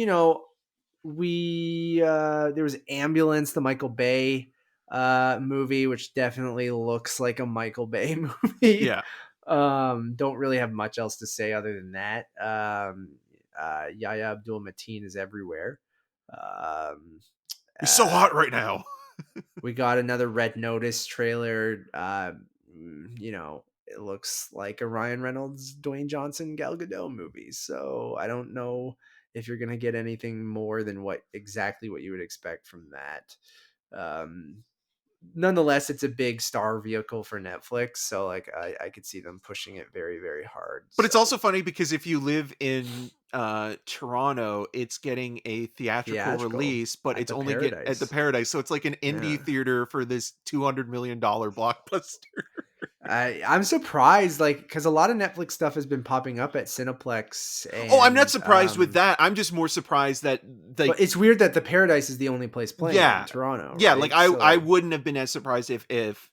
was Ambulance, the Michael Bay movie, which definitely looks like a Michael Bay movie. Yeah. Don't really have much else to say other than that. Yahya Abdul-Mateen is everywhere. He's so hot right now. We got another Red Notice trailer. It looks like a Ryan Reynolds, Dwayne Johnson, Gal Gadot movie. So I don't know if you're gonna get anything more than what you would expect from that. Nonetheless, it's a big star vehicle for Netflix, so like I could see them pushing it very, very hard. But it's also funny because if you live in Toronto, it's getting a theatrical release, but it's only at the Paradise, so it's like an indie theater for this $200 million blockbuster. I'm surprised, like, because a lot of Netflix stuff has been popping up at Cineplex. And, I'm not surprised with that. I'm just more surprised that but it's weird that the Paradise is the only place playing in Toronto. Yeah, right? like I wouldn't have been as surprised if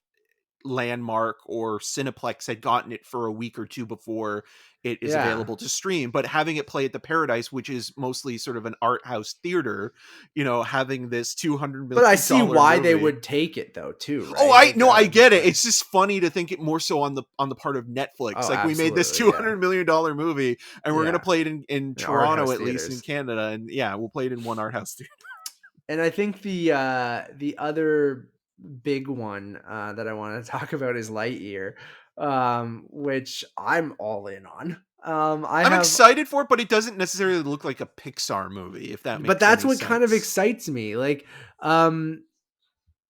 Landmark or Cineplex had gotten it for a week or two before it is available to stream, but having it play at the Paradise, which is mostly sort of an art house theater, having this $200 million. But I see why they would take it though too. I Right? I get it. It's just funny to think it more so on the part of Netflix. We made this $200 million movie and we're going to play it in Toronto, at least in Canada. And we'll play it in one art house theater. And I think the other big one that I want to talk about is Lightyear, which I'm all in on. I'm excited for it, but it doesn't necessarily look like a Pixar movie, if that makes sense. But that's what kind of excites me. Like,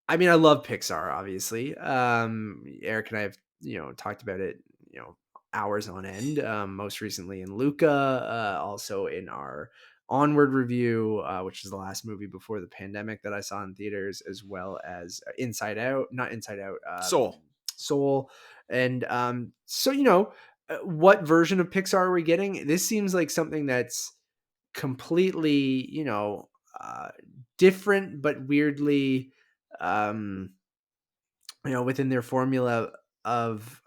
I mean, I love Pixar, obviously. Eric and I have, talked about it, hours on end. Most recently in Luca, also in our Onward review, which is the last movie before the pandemic that I saw in theaters, as well as Inside Out, not Inside Out, Soul. Soul. And so, what version of Pixar are we getting? This seems like something that's completely, uh, different, but weirdly, um, within their formula of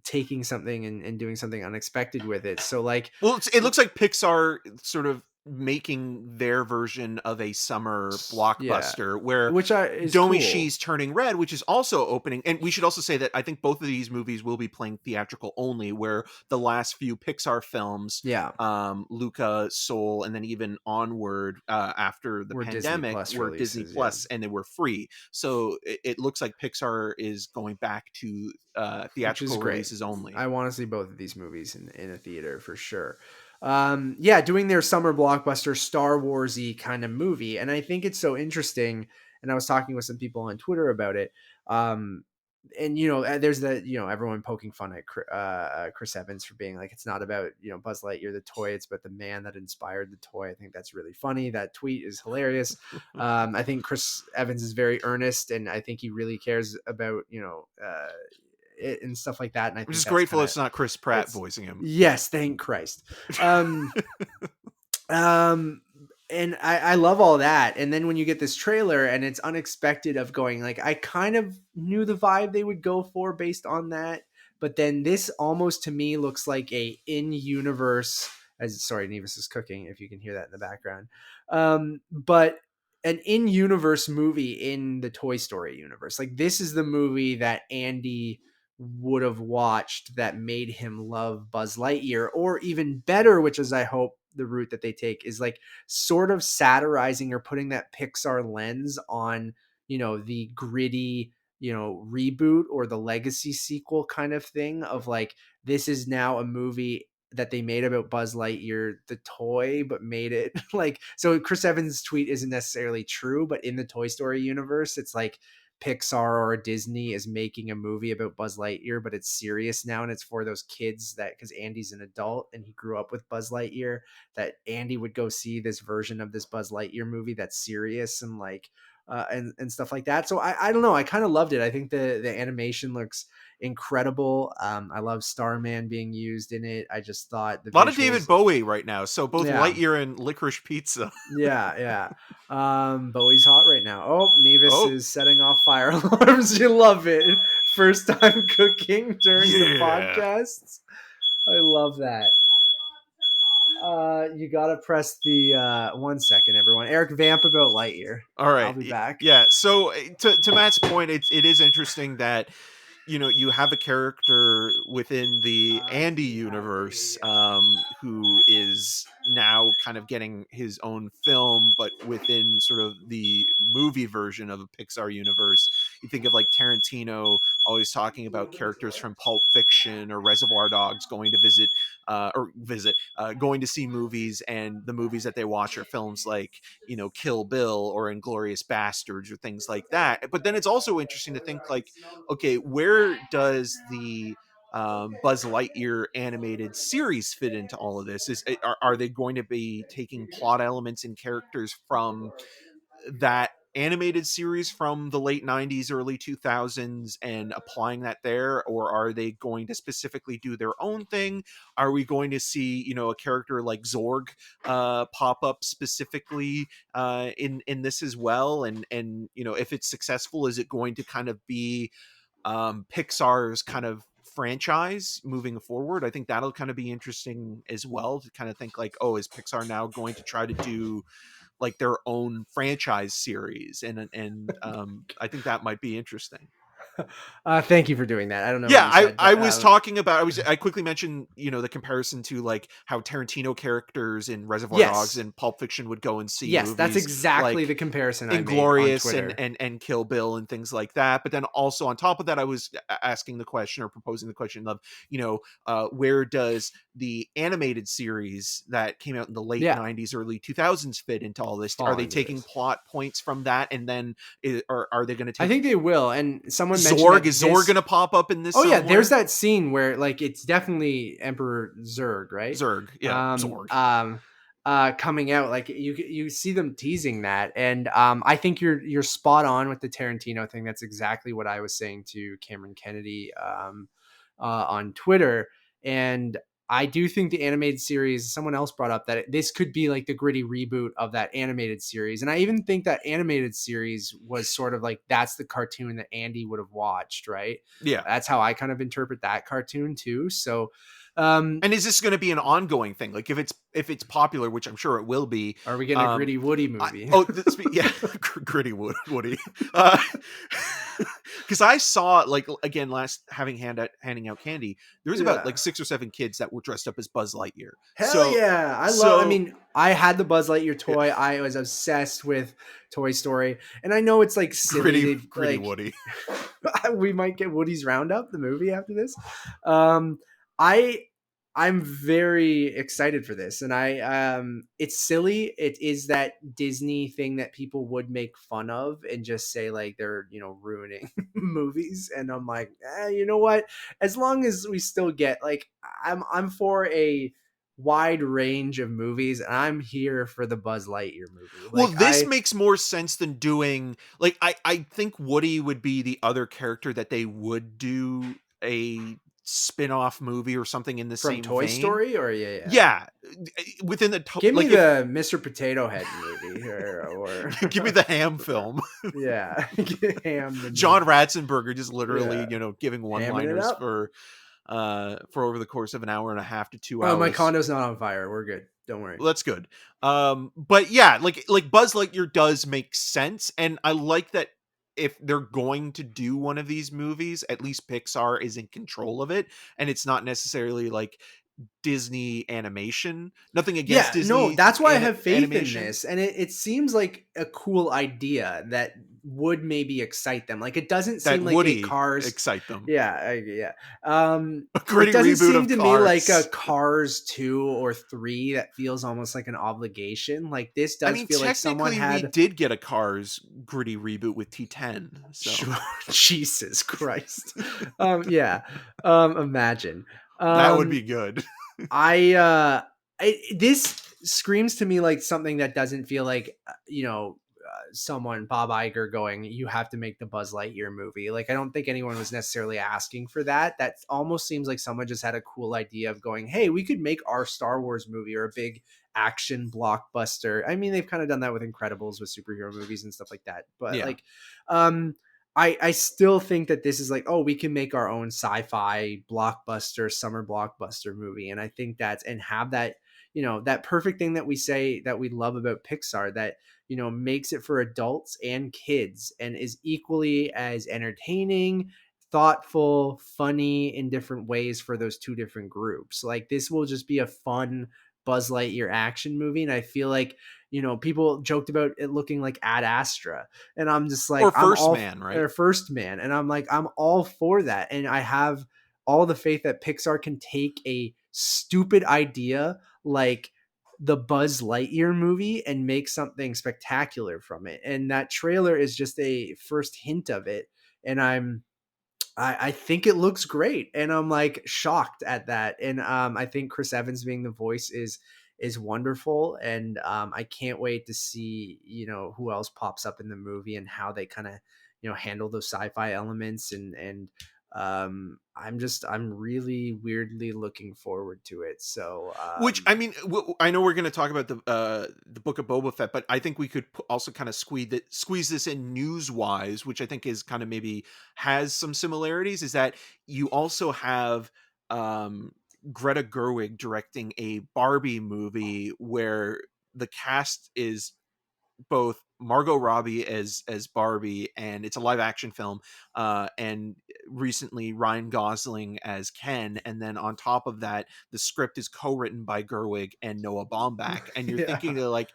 taking something and doing something unexpected with it. So like, Well, it looks like Pixar sort of making their version of a summer yeah, blockbuster where which is Domi cool. She's Turning Red, which is also opening. And we should also say that I think both of these movies will be playing theatrical only, where the last few Pixar films, Yeah, Luca, Soul, and then even Onward, after the we're Disney pandemic, Plus were Disney releases. Yeah, Plus, and they were free. So it looks like Pixar is going back to which is theatrical great. releases only. I want to see both of these movies in a theater for sure. Yeah, doing their summer blockbuster Star Warsy kind of movie, and I think it's so interesting. And I was talking with some people on Twitter about it. Um, and there's the everyone poking fun at Chris Evans for being like, it's not about Buzz Lightyear the toy, it's about the man that inspired the toy. I think that's really funny. That tweet is hilarious. I think Chris Evans is very earnest, and I think he really cares about it and stuff like that. And I I'm think just that's grateful kind of it's not Chris Pratt it's voicing him. yes, thank Christ. Um, um, and I love all that. And then when you get this trailer and it's unexpected of going like, I kind of knew the vibe they would go for based on that. But then this almost to me looks like a in-universe as sorry, Nevis is cooking, if you can hear that in the background. But an in-universe movie in the Toy Story universe. Like this is the movie that Andy would have watched that made him love Buzz Lightyear, or even better, which is I hope the route that they take is like sort of satirizing or putting that Pixar lens on, the gritty, reboot or the legacy sequel kind of thing of like, this is now a movie that they made about Buzz Lightyear, the toy, but made it like, so Chris Evans' tweet isn't necessarily true, but in the Toy Story universe, it's like Pixar or Disney is making a movie about Buzz Lightyear, but it's serious now. And it's for those kids that, because Andy's an adult and he grew up with Buzz Lightyear, that Andy would go see this version of this Buzz Lightyear movie that's serious and like, and stuff like that. So I don't know. I kind of loved it. I think the animation looks incredible. I love Starman being used in it. I just thought the A lot of David visuals. Bowie right now. So both Yeah. Lightyear and Licorice Pizza. Yeah, yeah. Bowie's hot right now. Oh, Nevis Oh, is setting off fire alarms. You love it. First time cooking during the yeah. podcasts. I love that. You gotta press the 1 second, everyone. Eric, vamp about Lightyear. All I'll right. be back. Yeah. So to Matt's point, it is interesting that you have a character within the Andy universe, who is now kind of getting his own film, but within sort of the movie version of a Pixar universe. You think of like Tarantino always talking about characters from Pulp Fiction or Reservoir Dogs going to going to see movies, and the movies that they watch are films like Kill Bill or Inglorious Bastards or things like that. But then it's also interesting to think like, okay, where does the Buzz Lightyear animated series fit into all of this? Are they going to be taking plot elements and characters from that animated series from the late 90s, early 2000s and applying that there? Or are they going to specifically do their own thing? Are we going to see, a character like Zorg pop up specifically in this as well? And if it's successful, is it going to kind of be Pixar's kind of franchise moving forward? I think that'll kind of be interesting as well, to kind of think like, oh, is Pixar now going to try to do like their own franchise series? And I think that might be interesting. Thank you for doing that. I don't know what Yeah, you said, I but was talking about I quickly mentioned, the comparison to like how Tarantino characters in Reservoir Dogs yes, and Pulp Fiction would go and see yes, that's movies exactly the like comparison I made on Inglorious and Twitter. Kill Bill and things like that. But then also on top of that, I was asking the question or proposing the question of, where does the animated series that came out in the late Yeah, 90s, early 2000s fit into all this? Are fall they into taking this. plot points from that, and then or are they going to I take think they will. And someone mentioned Zorg? that Is Zorg this. going to pop up in this Oh yeah, there's somewhere? that scene where like it's definitely Emperor Zurg, right? Zurg, yeah, Um, Zorg. um, coming out like you see them teasing that, and I think you're spot on with the Tarantino thing. That's exactly what I was saying to Cameron Kennedy on Twitter, and I do think the animated series. Someone else brought up that this could be like the gritty reboot of that animated series, and I even think that animated series was sort of like that's the cartoon that Andy would have watched, right? Yeah. That's how I kind of interpret that cartoon too. So, And is this going to be an ongoing thing? Like if it's popular, which I'm sure it will be. are we getting a gritty Woody movie? Yeah, gritty Woody. Because I saw like again last handing out candy, there was about Yeah. like 6 or 7 kids that were dressed up as Buzz Lightyear. Hell yeah. I So mean, I had the Buzz Lightyear yeah, toy. I was obsessed with Toy Story. And I know it's like silly. They gritty like Woody. we might get Woody's Roundup, the movie after this. Um I I'm very excited for this. And it's silly. It is that Disney thing that people would make fun of and just say like they're, ruining movies. And I'm like, you know what? As long as we still get like I'm for a wide range of movies, and I'm here for the Buzz Lightyear movie. Well, Like this makes more sense than doing like I think Woody would be the other character that they would do a spin-off movie or something in the from same Toy vein. Story, or yeah. Yeah, within the Give me like if the Mr. Potato Head movie, or give me the Ham film. yeah, ham the John movie. Ratzenberger just literally, Yeah, giving hamming it one-liners up. for over the course of an hour and a half to 2 Oh, my hours. condo's not on fire. We're good. Don't worry. Well, that's good. But yeah, like Buzz Lightyear does make sense, and I like that if they're going to do one of these movies, at least Pixar is in control of it, and it's not necessarily like Disney animation. Nothing against Yeah, no, Disney that's why I have faith in animation. this. And it seems like a cool idea that would maybe excite them. Like it doesn't That seem like a Woody Cars. excite them. Yeah, yeah. A It gritty doesn't reboot seem of to me like a Cars. Cars 2 or 3 that feels almost like an obligation. Like this I does mean, feel like someone technically, we had did get a Cars gritty reboot with T10. So Sure. Jesus Christ. Yeah. Imagine. that would Um be good. this screams to me like something that doesn't feel like someone Bob Iger going, you have to make the Buzz Lightyear movie. Like I don't think anyone was necessarily asking for that. That almost seems like someone just had a cool idea of going, hey, we could make our Star Wars movie or a big action blockbuster. I mean, they've kind of done that with Incredibles, with superhero movies and stuff like that, but Yeah. like I still think that this is like, oh, we can make our own sci-fi blockbuster, summer blockbuster movie. And I think that's, and have that, that perfect thing that we say that we love about Pixar that, makes it for adults and kids and is equally as entertaining, thoughtful, funny in different ways for those two different groups. Like this will just be a fun Buzz Lightyear action movie. And I feel like, people joked about it looking like Ad Astra, and I'm just like, Or I'm First all Man, right? or First Man, and I'm like, I'm all for that, and I have all the faith that Pixar can take a stupid idea like the Buzz Lightyear movie and make something spectacular from it. And that trailer is just a first hint of it, and I think it looks great, and I'm like shocked at that. And I think Chris Evans being the voice is wonderful, and I can't wait to see who else pops up in the movie and how they kind of handle those sci-fi elements. And I'm really weirdly looking forward to it. So Which I mean, I know we're going to talk about the Book of Boba Fett, but I think we could also kind of squeeze this in news wise, which I think is kind of maybe has some similarities. Is that you also have Greta Gerwig directing a Barbie movie where the cast is both Margot Robbie as Barbie, and it's a live action film. And recently Ryan Gosling as Ken, and then on top of that, the script is co-written by Gerwig and Noah Baumbach. And you're thinking Yeah. like,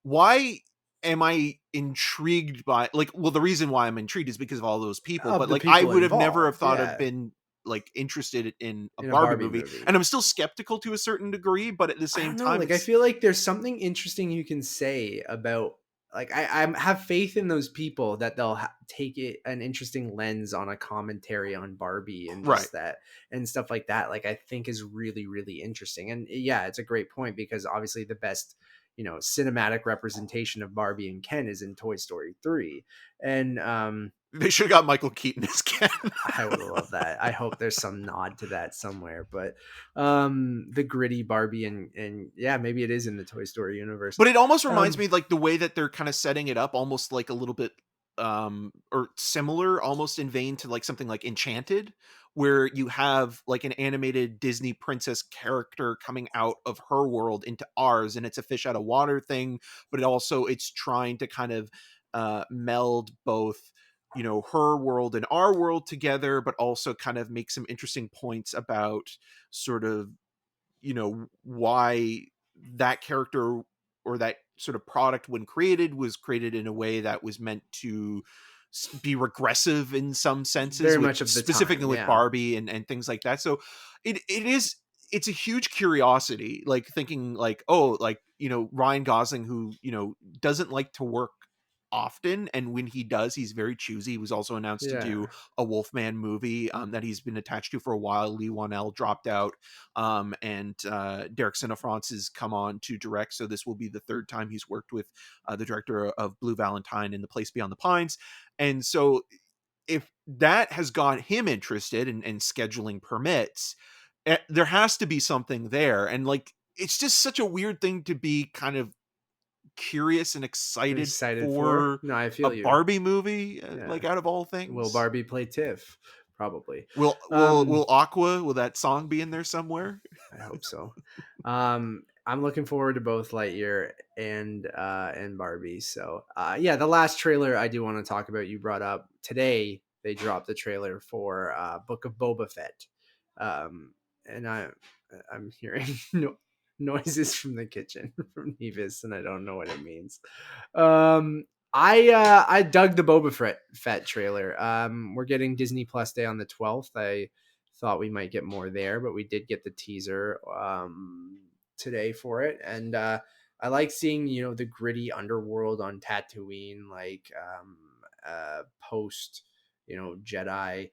why am I intrigued by, like, well, the reason why I'm intrigued is because of all those people, Of but the like I people would have never have involved, thought of yeah, been like interested in a in a Barbie Barbie movie. movie. And I'm still skeptical to a certain degree, but at the I same don't know. time, Like, I it's feel like there's something interesting you can say about. Like, have faith in those people that they'll take it an interesting lens on a commentary on Barbie and right. just that and stuff like that. Like, I think is really really interesting. And yeah, it's a great point because obviously the best cinematic representation of Barbie and Ken is in Toy Story 3, and They should have got Michael Keaton as Ken. I would love that. I hope there's some nod to that somewhere. But the gritty Barbie and yeah, maybe it is in the Toy Story universe. But it almost reminds Um me, like, the way that they're kind of setting it up, almost like a little bit or similar, almost in vein to like something like Enchanted, where you have like an animated Disney princess character coming out of her world into ours, and it's a fish out of water thing, but it's trying to kind of meld both, her world and our world together, but also kind of make some interesting points about sort of, why that character or that sort of product, when created, was created in a way that was meant to be regressive in some senses, very with much of the specifically time, with yeah. Barbie and things like that. So it's a huge curiosity, like thinking like, oh, like, Ryan Gosling, who, doesn't like to work often, and when he does, he's very choosy. He was also announced to Yeah. do a Wolfman movie that he's been attached to for a while. Lee Wanell dropped out, and Derek Cinefonte has come on to direct, so this will be the third time he's worked with the director of Blue Valentine and The Place Beyond the Pines. And so if that has got him interested and scheduling permits, there has to be something there. And like, it's just such a weird thing to be kind of curious and excited Excited for? for No, I a feel you. Barbie movie, Yeah. like, out of all Will things. Barbie play Tiff? Probably. Will Aqua, will that song be in there somewhere? I hope so. I'm looking forward to both Lightyear and Barbie. So yeah, the last trailer I do want to talk about, you brought up today. They dropped the trailer for Book of Boba Fett, and I'm hearing noises from the kitchen from Nevis, and I don't know what it means. Um, I dug the Fett trailer. We're getting Disney Plus Day on the 12th. I thought we might get more there, but we did get the teaser today for it, and I like seeing the gritty underworld on Tatooine, like post Jedi,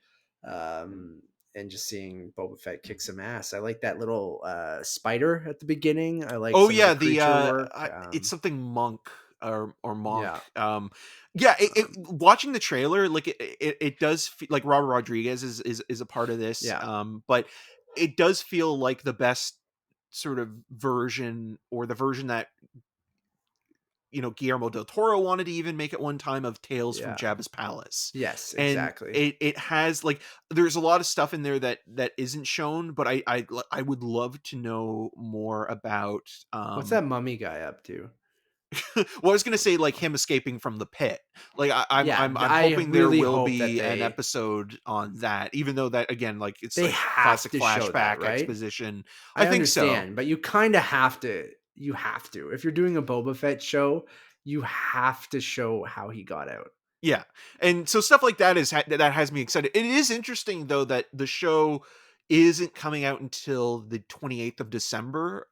and just seeing Boba Fett kick some ass. I like that little spider at the beginning. I like Oh some of the yeah, the creature work. it's something monk or monk. Yeah, Yeah, um, watching the trailer, like, it does feel like Robert Rodriguez is a part of this. yeah, But it does feel like the best sort of version, or the version that, Guillermo del Toro wanted to even make at one time, of Tales from yeah. Jabba's Palace. Yes, And exactly. it has, like, there's a lot of stuff in there that isn't shown, but I would love to know more about What's that mummy guy up to? well, I was gonna say, like, him escaping from the pit. Like, Yeah, I'm I hoping there really will hope that be an episode on that, even though that, again, like, it's they like have classic to show that, flashback right? exposition. I I think so. understand, but you kind of have to. You have to. If you're doing a Boba Fett show, you have to show how he got out. Yeah, and so stuff like that that has me excited. It is interesting though that the show isn't coming out until the 28th of December,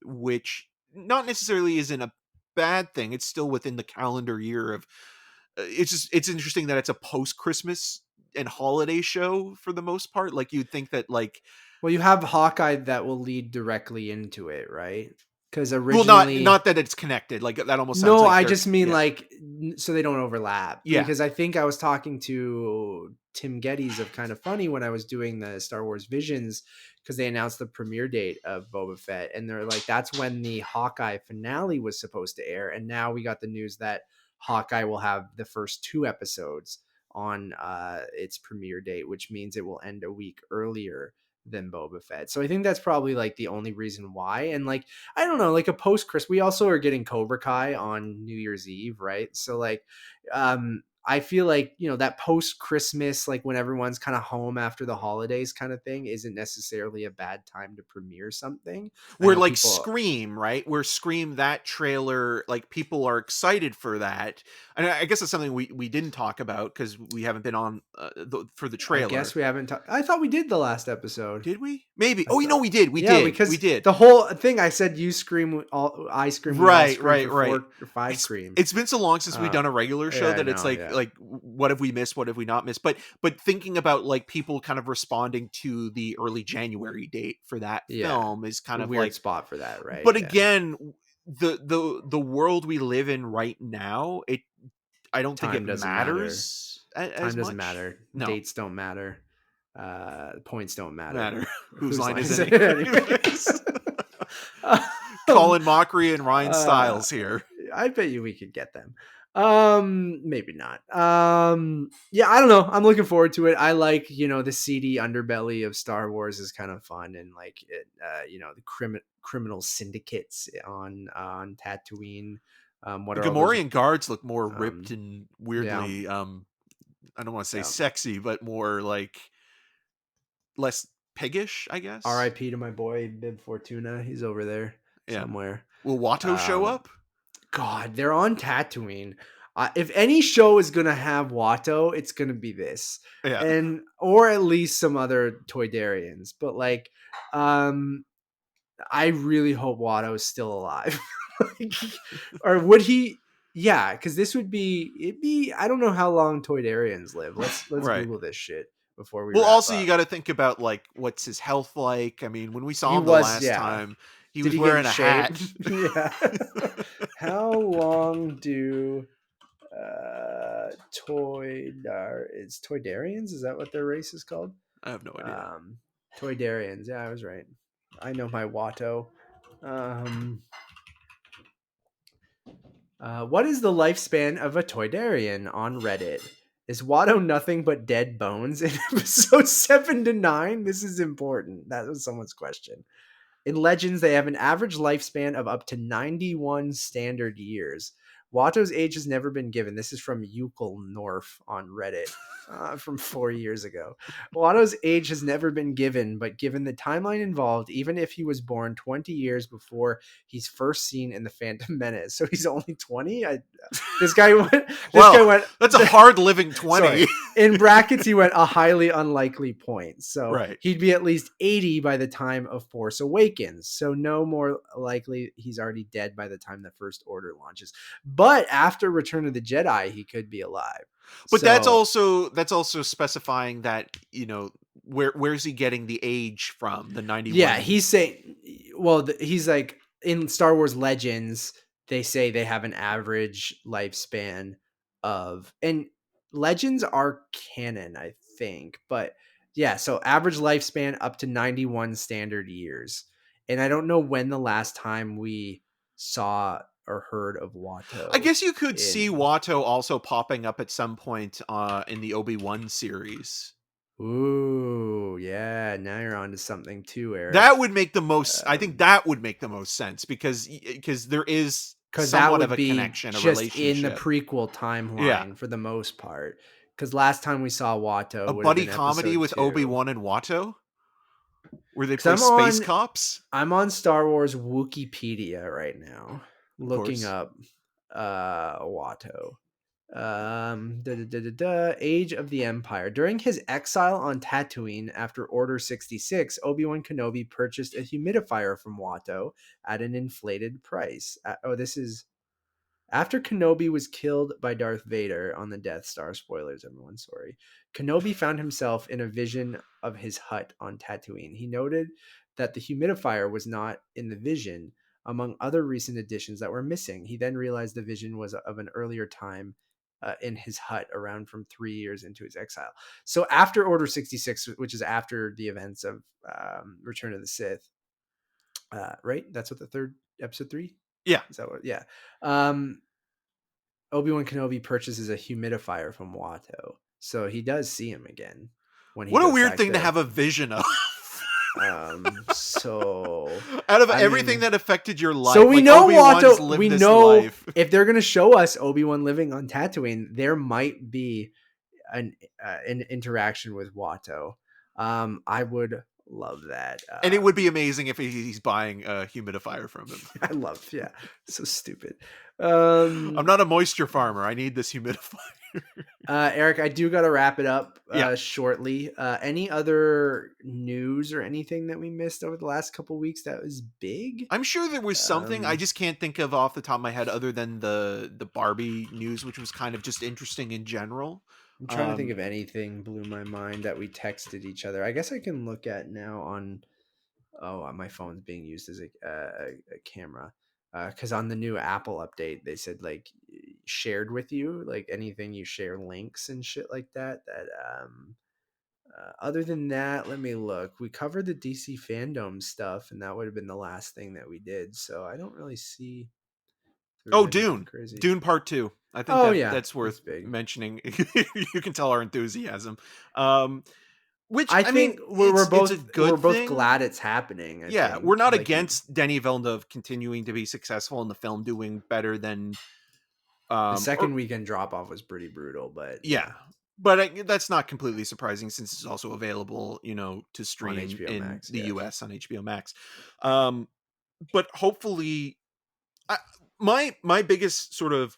which not necessarily isn't a bad thing. It's still within the calendar year of. It's interesting that it's a post Christmas and holiday show for the most part. Like, you'd think that, like, Well, you have Hawkeye that will lead directly into it, right? Because well, originally, not that it's connected. Like, that almost sounds no, like I they're, just mean yeah, like so they don't overlap. yeah. Because I think I was talking to Tim Geddes of Kind of Funny when I was doing the Star Wars Visions, because they announced the premiere date of Boba Fett, and they're like, that's when the Hawkeye finale was supposed to air, and now we got the news that Hawkeye will have the first two episodes on its premiere date, which means it will end a week earlier than Boba Fett. So I think that's probably like the only reason why. And like, I don't know, like a post Chris, we also are getting Cobra Kai on New Year's Eve, right? So like, I feel like, you know, that post Christmas, like when everyone's kind of home after the holidays kind of thing, isn't necessarily a bad time to premiere something. I We're know like people, Scream, right? We're Scream, that trailer, like people are excited for that. And I guess it's something we didn't talk about because we haven't been on for the I trailer. guess we haven't talked. I thought we did the last episode. Did we? Maybe. I Oh, you know, thought, we did. We yeah, did. We because did. the whole thing I said, you scream, I scream, we all Right, scream right, for right. 4 or 5 scream. It's been so long since we've done a regular show Yeah, I that it's know, like yeah. like what have we missed? What have we not missed? But thinking about like people kind of responding to the early January date for that film is kind a of weird like spot for that, right? But Yeah. again, the world we live in right now, I don't think it Time doesn't matter. matters as Time doesn't much. matter. No. Dates don't matter. Points don't matter. Whose line is it it anyways? Colin Mockery and Ryan Stiles here. I bet you we could get them. Maybe not. Yeah, I don't know. I'm looking forward to it. I like, you know, the seedy underbelly of Star Wars is kind of fun, and like it, you know, the criminal syndicates on Tatooine. What The are all those? Gamorrean guards look more ripped and weirdly I don't want to say Yeah. sexy, but more like less piggish, I guess. R.I.P. to my boy Bib Fortuna. He's over there somewhere. Will Watto show up? God, they're on Tatooine. If any show is gonna have Watto, it's gonna be this, and or at least some other Toydarians. But like, I really hope Watto is still alive, or would he? Yeah, because this would be it'd be. I don't know how long Toydarians live. Let's Google this shit before we. Well, also up. you got to think about like what's his health like. I mean, when we saw him the last time, he was he wearing a hat. Yeah. How long do Toydarians? Is that what their race is called? I have no idea. Toydarians. Yeah, I was right. I know my Watto. What is the lifespan of a Toydarian on Reddit? Is Watto nothing but dead bones in episode 7 to 9? This is important. That was someone's question. In Legends, they have an average lifespan of up to 91 standard years. Watto's age has never been given. This is from Euclid North on Reddit from 4 years ago. Watto's age has never been given, but given the timeline involved, even if he was born 20 years before he's first seen in The Phantom Menace, so he's only 20? This guy went... That's a hard living 20. Sorry, in brackets, he went a highly unlikely point. So he'd be at least 80 by the time of Force Awakens. So no more likely he's already dead by the time the First Order launches. But after Return of the Jedi, he could be alive. But that's also specifying that, you know, where's he getting the age from? The 91. Yeah, he's saying, well, he's like, in Star Wars Legends, they say they have an average lifespan of, and Legends are canon, I think, but yeah, so average lifespan up to 91 standard years. And I don't know when the last time we saw or heard of Watto. I guess you could see Watto also popping up at some point in the Obi-Wan series. Ooh, yeah. Now you're onto something too, Eric. That would make the most. I think that would make the most sense because there is somewhat of a connection, a relationship in the prequel timeline for the most part. Because last time we saw Watto, a buddy comedy with Obi-Wan and Watto, where they play space cops. I'm on Star Wars Wikipedia right now, looking up Watto. Age of the Empire. During his exile on Tatooine after Order 66, Obi-Wan Kenobi purchased a humidifier from Watto at an inflated price. This is after Kenobi was killed by Darth Vader on the Death Star. Spoilers, everyone. Sorry. Kenobi found himself in a vision of his hut on Tatooine. He noted that the humidifier was not in the vision, among other recent additions that were missing. He then realized the vision was of an earlier time in his hut, around from 3 years into his exile. So after Order 66, which is after the events of Return of the Sith, right? That's what the third episode 3? Yeah. Is that what? Yeah. Obi-Wan Kenobi purchases a humidifier from Watto. So he does see him again. What a weird thing to have a vision of. So Out of I everything mean, that affected your so life, we like know Obi-Wan's Watto. lived We this know life. if they're gonna show us Obi-Wan living on Tatooine, there might be an interaction with Watto. I would love that. And it would be amazing if he's buying a humidifier from him. I love, yeah, so stupid. I'm not a moisture farmer. I need this humidifier. Eric, I do got to wrap it up Yeah. shortly. Any other news or anything that we missed over the last couple weeks that was big? I'm sure there was something. I just can't think of off the top of my head other than the Barbie news, which was kind of just interesting in general. I'm trying to think of anything blew my mind that we texted each other. I guess I can look at now on. Oh, my phone's being used as a camera. Because on the new Apple update, they said like shared with you, like anything you share links and shit like that. Other than that, let me look. We covered the DC fandom stuff, and that would have been the last thing that we did. So I don't really see if there was Oh, anything Dune. crazy. Dune Part 2. I think Oh yeah, that's that's worth big. mentioning. You can tell our enthusiasm. Which I I mean, think we're it's a both good thing. glad it's happening. I Yeah, we're think not like against Denis Villeneuve continuing to be successful and the film doing better than the or second weekend drop off was pretty brutal, but yeah. yeah, But that's not completely surprising since it's also available, to on stream HBO in Max. the Yeah. US on HBO Max. Um, but hopefully, I, my biggest sort of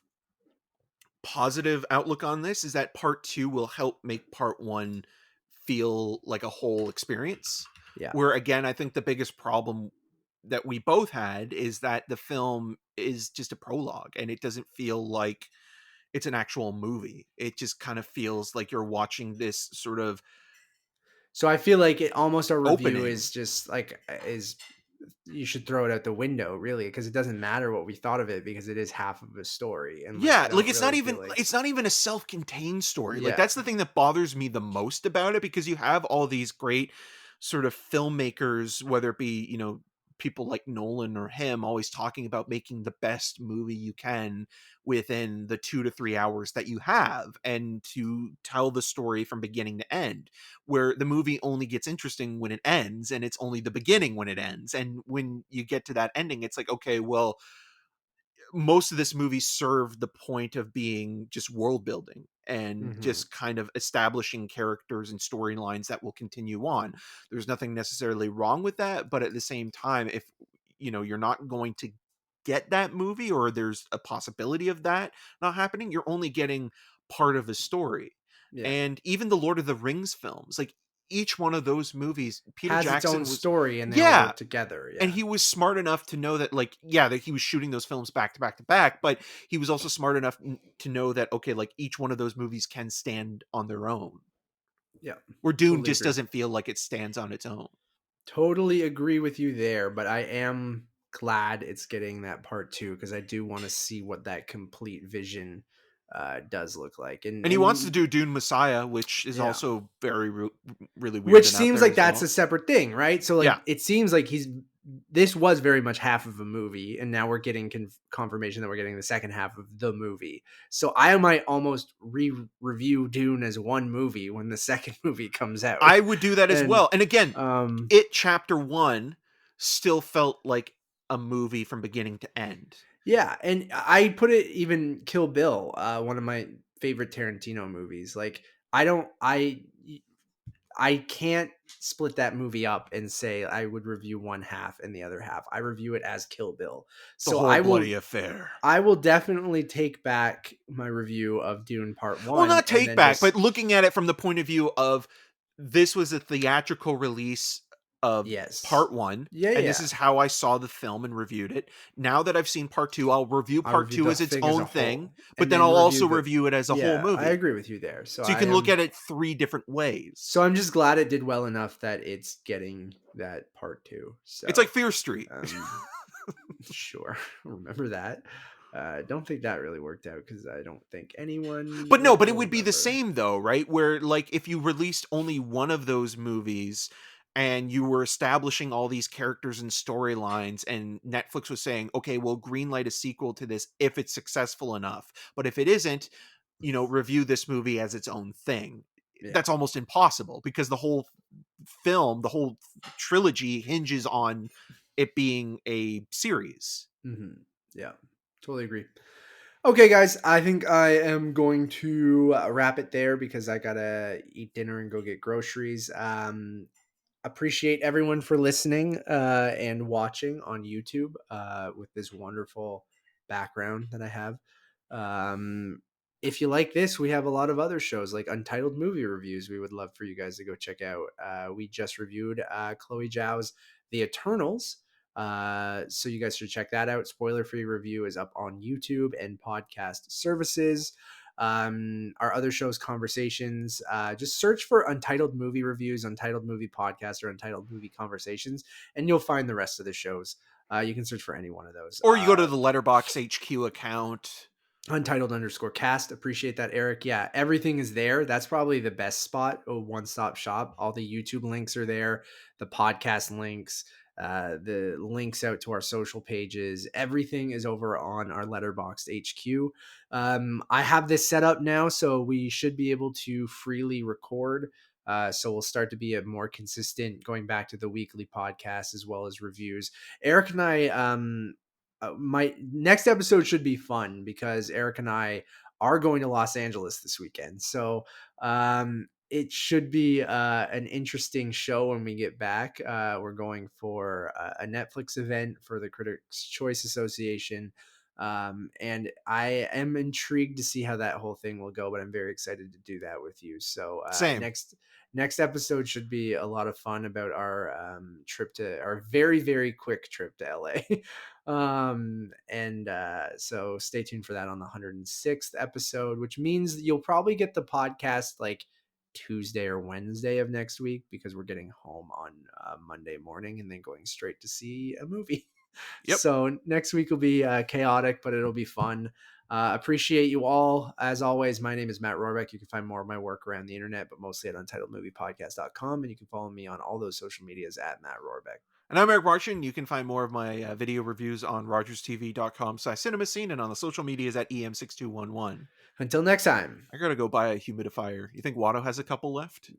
positive outlook on this is that part 2 will help make part 1 feel like a whole experience. Yeah. Where again, I think the biggest problem that we both had is that the film is just a prologue and it doesn't feel like it's an actual movie. It just kind of feels like you're watching this sort of So I feel like almost our review opening. is just like is you should throw it out the window really because it doesn't matter what we thought of it because it is half of a story and like Yeah, I like don't really feel like it's not even a self-contained story. Like yeah. that's the thing that bothers me the most about it because you have all these great sort of filmmakers, whether it be, people like Nolan or him always talking about making the best movie you can within the 2 to 3 hours that you have and to tell the story from beginning to end, where the movie only gets interesting when it ends and it's only the beginning when it ends. And when you get to that ending, it's like, okay, well, most of this movie served the point of being just world building and Mhm. just kind of establishing characters and storylines that will continue on. There's nothing necessarily wrong with that, but at the same time, if you're not going to get that movie or there's a possibility of that not happening, you're only getting part of the story. Yeah. And even the Lord of the Rings films, like each one of those movies, Peter Has its own Jackson was story and they all yeah, work together. and Yeah. he was smart enough to know that, like, yeah, that he was shooting those films back to back to back, but he was also smart enough to know that, okay, like each one of those movies can stand on their own, Yeah. where Dune Totally just agree. doesn't feel like it stands on its own. Totally agree with you there, but I am glad it's getting that part 2 because I do want to see what that complete vision does look like. And he wants to do Dune Messiah, which is Yeah. also very really weird Which and out seems there like as that's a well. separate thing, right? So like Yeah, it seems like this was very much half of a movie and now we're getting confirmation that we're getting the second half of the movie. So I might almost review Dune as one movie when the second movie comes out. I would do that as And well. And again, um it chapter 1 still felt like a movie from beginning to end. yeah, and I put it even Kill Bill, one of my favorite Tarantino movies. Like I don't I can't split that movie up and say I would review one half and the other half. I review it as Kill Bill. The So whole bloody affair. I will definitely take back my review of Dune Part Well, 1 not and take then back, but just looking at it from the point of view of this was a theatrical release of yes. part 1, Yeah, and this yeah. is how I saw the film and reviewed it. Now that I've seen part 2, I'll review I part reviewed 2 the as its thing as a own thing, whole but and then then I'll review also the review it as a whole yeah, I movie. agree with you there. So So you I can look am at it 3 different ways. so I'm just glad it did well enough that it's getting that part 2. It's like So Fear Street. um sure. Remember that. Don't think that really worked out because I don't think anyone But no, but it will would be the remember. same though, right? Where like if you released only one of those movies and you were establishing all these characters and storylines and Netflix was saying, "Okay, we'll greenlight a sequel to this if it's successful enough. But if it isn't, review this movie as its own thing." Yeah. That's almost impossible because the whole film, the whole trilogy hinges on it being a series. Mm-hmm. Yeah, totally agree. Okay, guys, I think I am going to wrap it there because I gotta eat dinner and go get groceries. Appreciate everyone for listening and watching on YouTube with this wonderful background that I have. Um, if you like this, we have a lot of other shows like Untitled movie reviews. We would love for you guys to go check out. We just reviewed Chloe Zhao's The Eternals. So you guys should check that out. Spoiler free review is up on YouTube and podcast services. Our other shows, Conversations, just search for Untitled Movie Reviews, Untitled Movie Podcast, or Untitled Movie Conversations, and you'll find the rest of the shows. You can search for any one of those, or you go to the Letterbox HQ account, Untitled_cast. Appreciate that, Eric. Yeah, everything is there. That's probably the best spot. A one-stop shop. All the YouTube links are there, the podcast links, the links out to our social pages. Everything is over on our Letterboxd HQ. I have this set up now, so we should be able to freely record. So we'll start to be a more consistent, going back to the weekly podcast as well as reviews. Eric and I, my next episode should be fun because Eric and I are going to Los Angeles this weekend. So it should be an interesting show when we get back. We're going for a Netflix event for the Critics' Choice Association. And I am intrigued to see how that whole thing will go, but I'm very excited to do that with you. So Same. next episode should be a lot of fun about our our very, very quick trip to LA. So stay tuned for that on the 106th episode, which means you'll probably get the podcast like Tuesday or Wednesday of next week because we're getting home on Monday morning and then going straight to see a movie. Yep. So next week will be chaotic, but it'll be fun. Appreciate you all. As always, my name is Matt Rohrbeck. You can find more of my work around the internet, but mostly at untitledmoviepodcast.com. And you can follow me on all those social medias at Matt Rohrbeck. And I'm Eric Martian. You can find more of my video reviews on rogerstv.com/cinemascene and on the social medias at EM6211. Until next time. I gotta go buy a humidifier. You think Watto has a couple left?